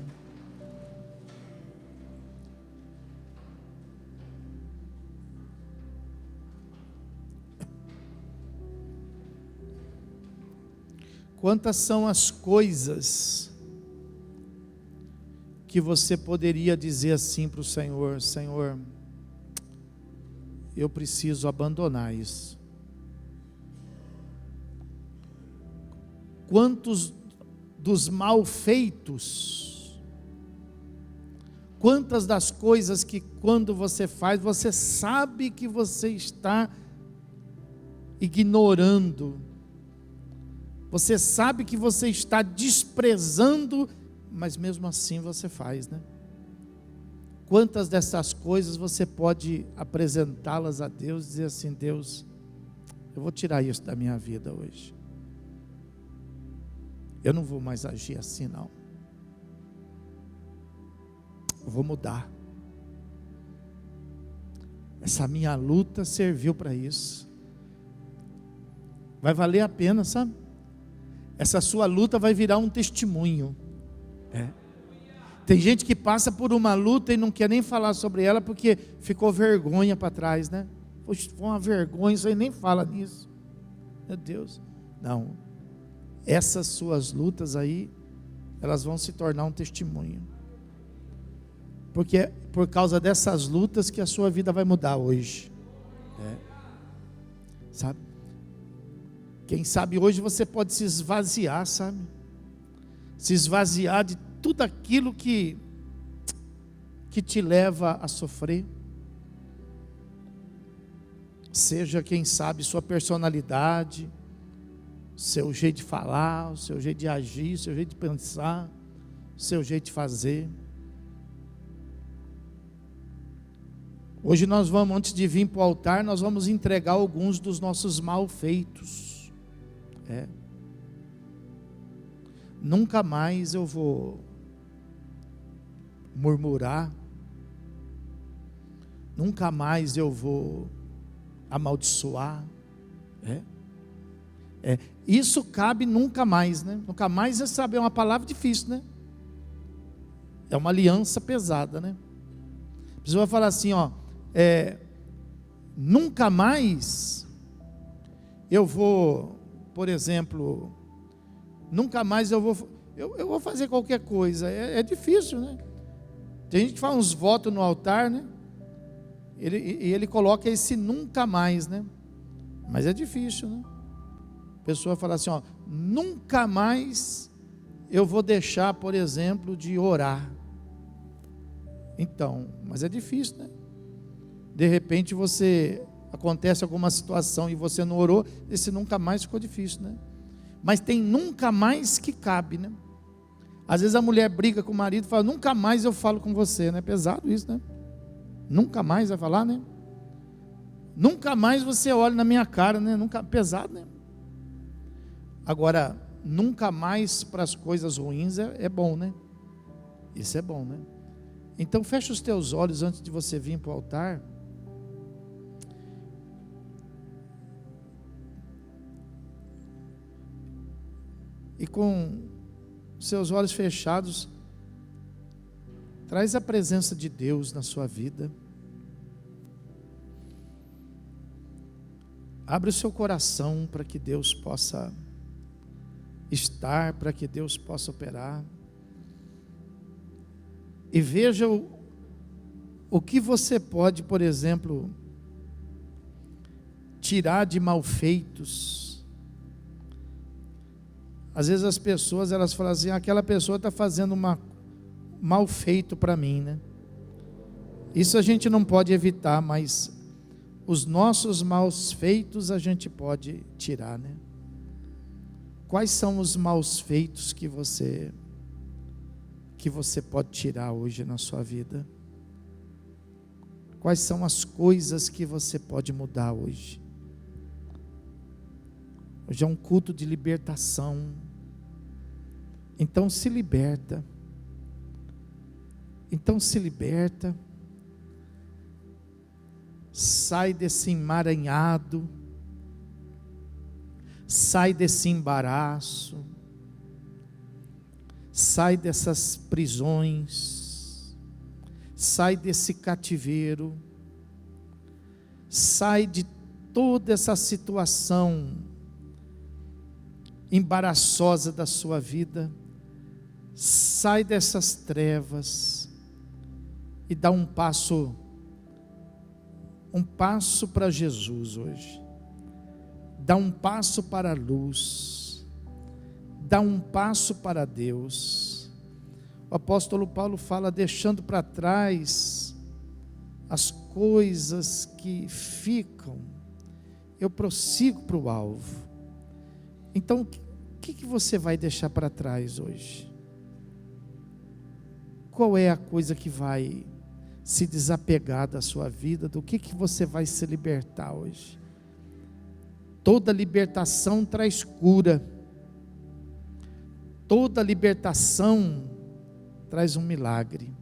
Quantas são as coisas que você poderia dizer assim para o Senhor: Senhor, eu preciso abandonar isso. Quantos dos malfeitos, quantas das coisas que quando você faz, você sabe que você está ignorando, você sabe que você está desprezando, mas mesmo assim você faz, né? Quantas dessas coisas você pode apresentá-las a Deus e dizer assim: Deus, eu vou tirar isso da minha vida hoje. Eu não vou mais agir assim, não. Eu vou mudar. Essa minha luta serviu para isso. Vai valer a pena, sabe? Essa sua luta vai virar um testemunho. Tem gente que passa por uma luta e não quer nem falar sobre ela porque ficou vergonha para trás, né? Poxa, foi uma vergonha, isso aí nem fala nisso. Meu Deus. Não. Essas suas lutas aí, elas vão se tornar um testemunho. Porque é por causa dessas lutas que a sua vida vai mudar hoje. Sabe? Quem sabe hoje você pode se esvaziar, sabe? Se esvaziar de tudo aquilo que te leva a sofrer. Seja, quem sabe, sua personalidade, seu jeito de falar, o seu jeito de agir, o seu jeito de pensar, o seu jeito de fazer. Hoje nós vamos, antes de vir para o altar, nós vamos entregar alguns dos nossos malfeitos. Nunca mais eu vou murmurar, nunca mais eu vou amaldiçoar. Isso cabe nunca mais, né? Nunca mais é saber, é uma palavra difícil, né? É uma aliança pesada, né? A pessoa vai falar assim, nunca mais eu vou, por exemplo, nunca mais eu vou fazer qualquer coisa. É difícil, né? Tem gente que faz uns votos no altar, né? Ele coloca esse nunca mais, né? Mas é difícil, né? A pessoa fala assim, nunca mais eu vou deixar, por exemplo, de orar. Então, mas é difícil, né? De repente acontece alguma situação e você não orou, esse nunca mais ficou difícil, né? Mas tem nunca mais que cabe, né? Às vezes a mulher briga com o marido e fala, nunca mais eu falo com você, né? Pesado isso, né? Nunca mais vai falar, né? Nunca mais você olha na minha cara, né? Pesado, né? Agora, nunca mais para as coisas ruins é bom, né? Isso é bom, né? Então fecha os teus olhos antes de você vir para o altar. E com seus olhos fechados, traz a presença de Deus na sua vida. Abre o seu coração para que Deus possa estar, para que Deus possa operar. E veja o que você pode, por exemplo, tirar de malfeitos. Às vezes as pessoas, elas falam assim, aquela pessoa está fazendo mal feito para mim, né? Isso a gente não pode evitar, mas os nossos maus feitos a gente pode tirar, né? Quais são os maus feitos que você pode tirar hoje na sua vida? Quais são as coisas que você pode mudar hoje? Hoje é um culto de libertação. Então se liberta. Sai desse emaranhado. Sai desse embaraço. Sai dessas prisões. Sai desse cativeiro. Sai de toda essa situação embaraçosa da sua vida. Sai dessas trevas e dá um passo para Jesus hoje. Dá um passo para a luz. Dá um passo para Deus. O apóstolo Paulo fala, deixando para trás as coisas que ficam, eu prossigo para o alvo. Então, o que você vai deixar para trás hoje? Qual é a coisa que vai se desapegar da sua vida? Do que você vai se libertar hoje? Toda libertação traz cura. Toda libertação traz um milagre.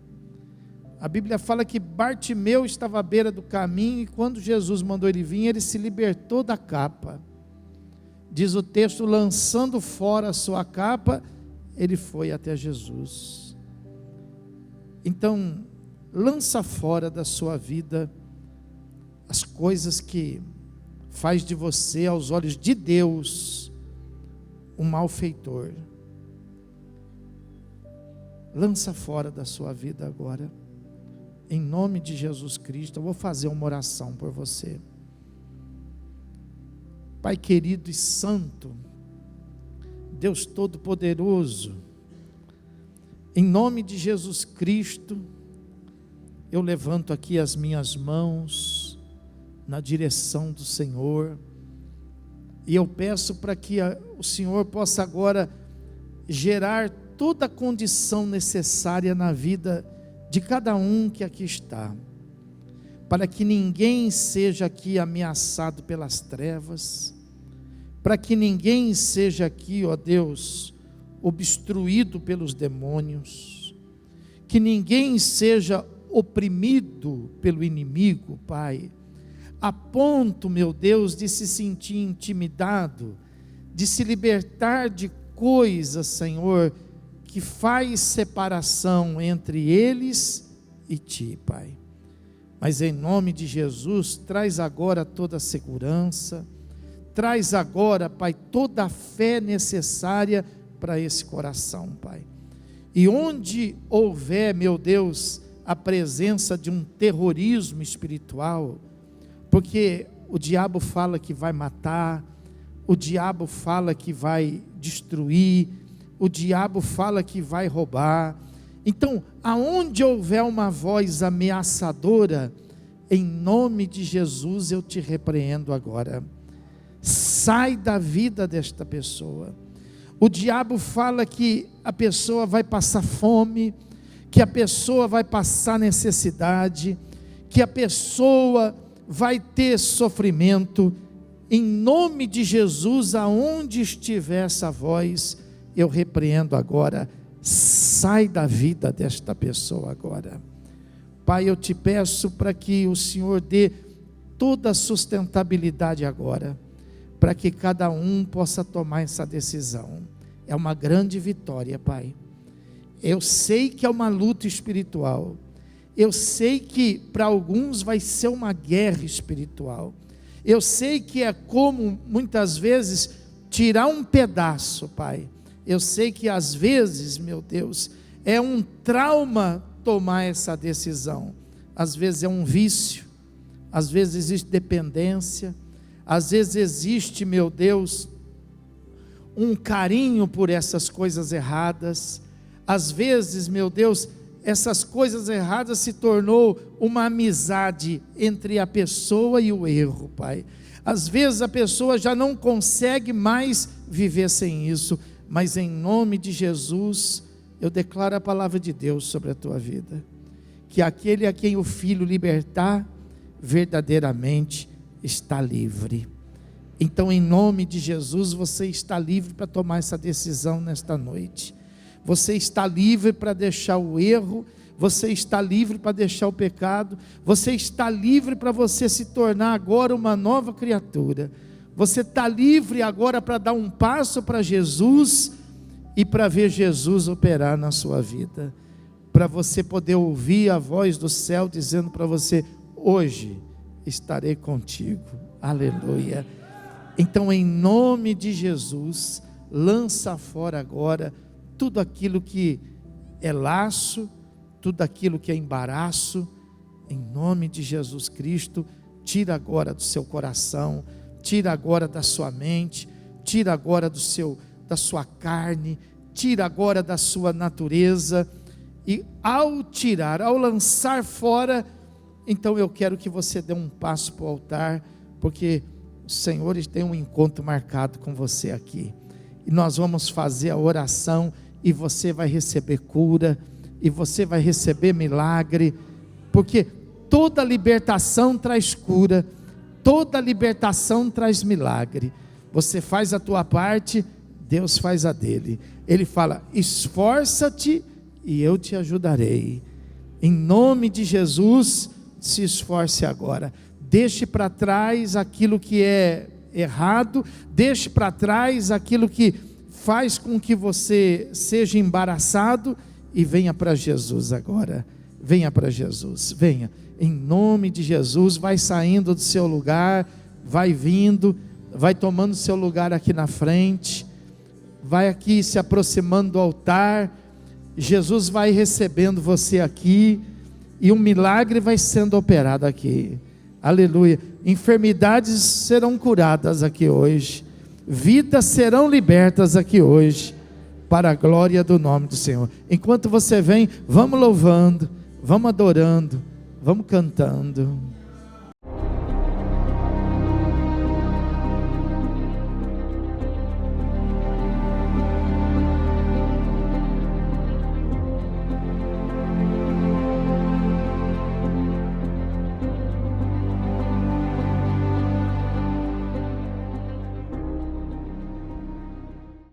A Bíblia fala que Bartimeu estava à beira do caminho e quando Jesus mandou ele vir, ele se libertou da capa. Diz o texto, lançando fora a sua capa, ele foi até Jesus. Então, lança fora da sua vida as coisas que faz de você, aos olhos de Deus, um malfeitor. Lança fora da sua vida agora, em nome de Jesus Cristo. Eu vou fazer uma oração por você. Pai querido e santo, Deus Todo-Poderoso, em nome de Jesus Cristo, eu levanto aqui as minhas mãos na direção do Senhor, e eu peço para que o Senhor possa agora gerar toda a condição necessária na vida de cada um que aqui está. para que ninguém seja aqui ameaçado pelas trevas, para que ninguém seja aqui, ó Deus, obstruído pelos demônios, que ninguém seja oprimido pelo inimigo, Pai, a ponto, meu Deus, de se sentir intimidado, de se libertar de coisas, Senhor, que faz separação entre eles e Ti, Pai. Mas em nome de Jesus, traz agora toda a segurança, traz agora, Pai, toda a fé necessária para esse coração, Pai. E onde houver, meu Deus, a presença de um terrorismo espiritual, porque o diabo fala que vai matar, o diabo fala que vai destruir, o diabo fala que vai roubar. Então, aonde houver uma voz ameaçadora, em nome de Jesus eu te repreendo agora. Sai da vida desta pessoa. O diabo fala que a pessoa vai passar fome, que a pessoa vai passar necessidade, que a pessoa vai ter sofrimento. Em nome de Jesus, aonde estiver essa voz, eu repreendo agora. Sai da vida desta pessoa agora. Pai, eu te peço para que o Senhor dê toda a sustentabilidade agora, para que cada um possa tomar essa decisão. É uma grande vitória, Pai. Eu sei que é uma luta espiritual, eu sei que para alguns vai ser uma guerra espiritual, eu sei que é como muitas vezes tirar um pedaço, Pai. Eu sei que às vezes, meu Deus, é um trauma tomar essa decisão. Às vezes é um vício, às vezes existe dependência, às vezes existe, meu Deus, um carinho por essas coisas erradas. Às vezes, meu Deus, essas coisas erradas se tornou uma amizade entre a pessoa e o erro, Pai. Às vezes a pessoa já não consegue mais viver sem isso, mas em nome de Jesus, eu declaro a palavra de Deus sobre a tua vida, que aquele a quem o Filho libertar, verdadeiramente está livre. Então, em nome de Jesus, você está livre para tomar essa decisão nesta noite. Você está livre para deixar o erro, você está livre para deixar o pecado, você está livre para você se tornar agora uma nova criatura. Você está livre agora para dar um passo para Jesus e para ver Jesus operar na sua vida, para você poder ouvir a voz do céu dizendo para você: hoje estarei contigo. Aleluia. Então, em nome de Jesus, lança fora agora tudo aquilo que é laço, tudo aquilo que é embaraço. Em nome de Jesus Cristo, tira agora do seu coração, tira agora da sua mente, tira agora da sua carne, tira agora da sua natureza. E ao tirar, ao lançar fora, então eu quero que você dê um passo para o altar, porque o Senhor tem um encontro marcado com você aqui, e nós vamos fazer a oração, e você vai receber cura, e você vai receber milagre, porque toda libertação traz cura, toda libertação traz milagre. Você faz a tua parte, Deus faz a dele. Ele fala: esforça-te e eu te ajudarei. Em nome de Jesus, se esforce agora. Deixe para trás aquilo que é errado, deixe para trás aquilo que faz com que você seja embaraçado, e venha para Jesus agora. Venha para Jesus, venha. Em nome de Jesus, vai saindo do seu lugar, vai vindo, vai tomando seu lugar aqui na frente, vai aqui se aproximando do altar. Jesus vai recebendo você aqui, e um milagre vai sendo operado aqui. Aleluia. Enfermidades serão curadas aqui hoje, vidas serão libertas aqui hoje, para a glória do nome do Senhor. Enquanto você vem, vamos louvando, vamos adorando, vamos cantando.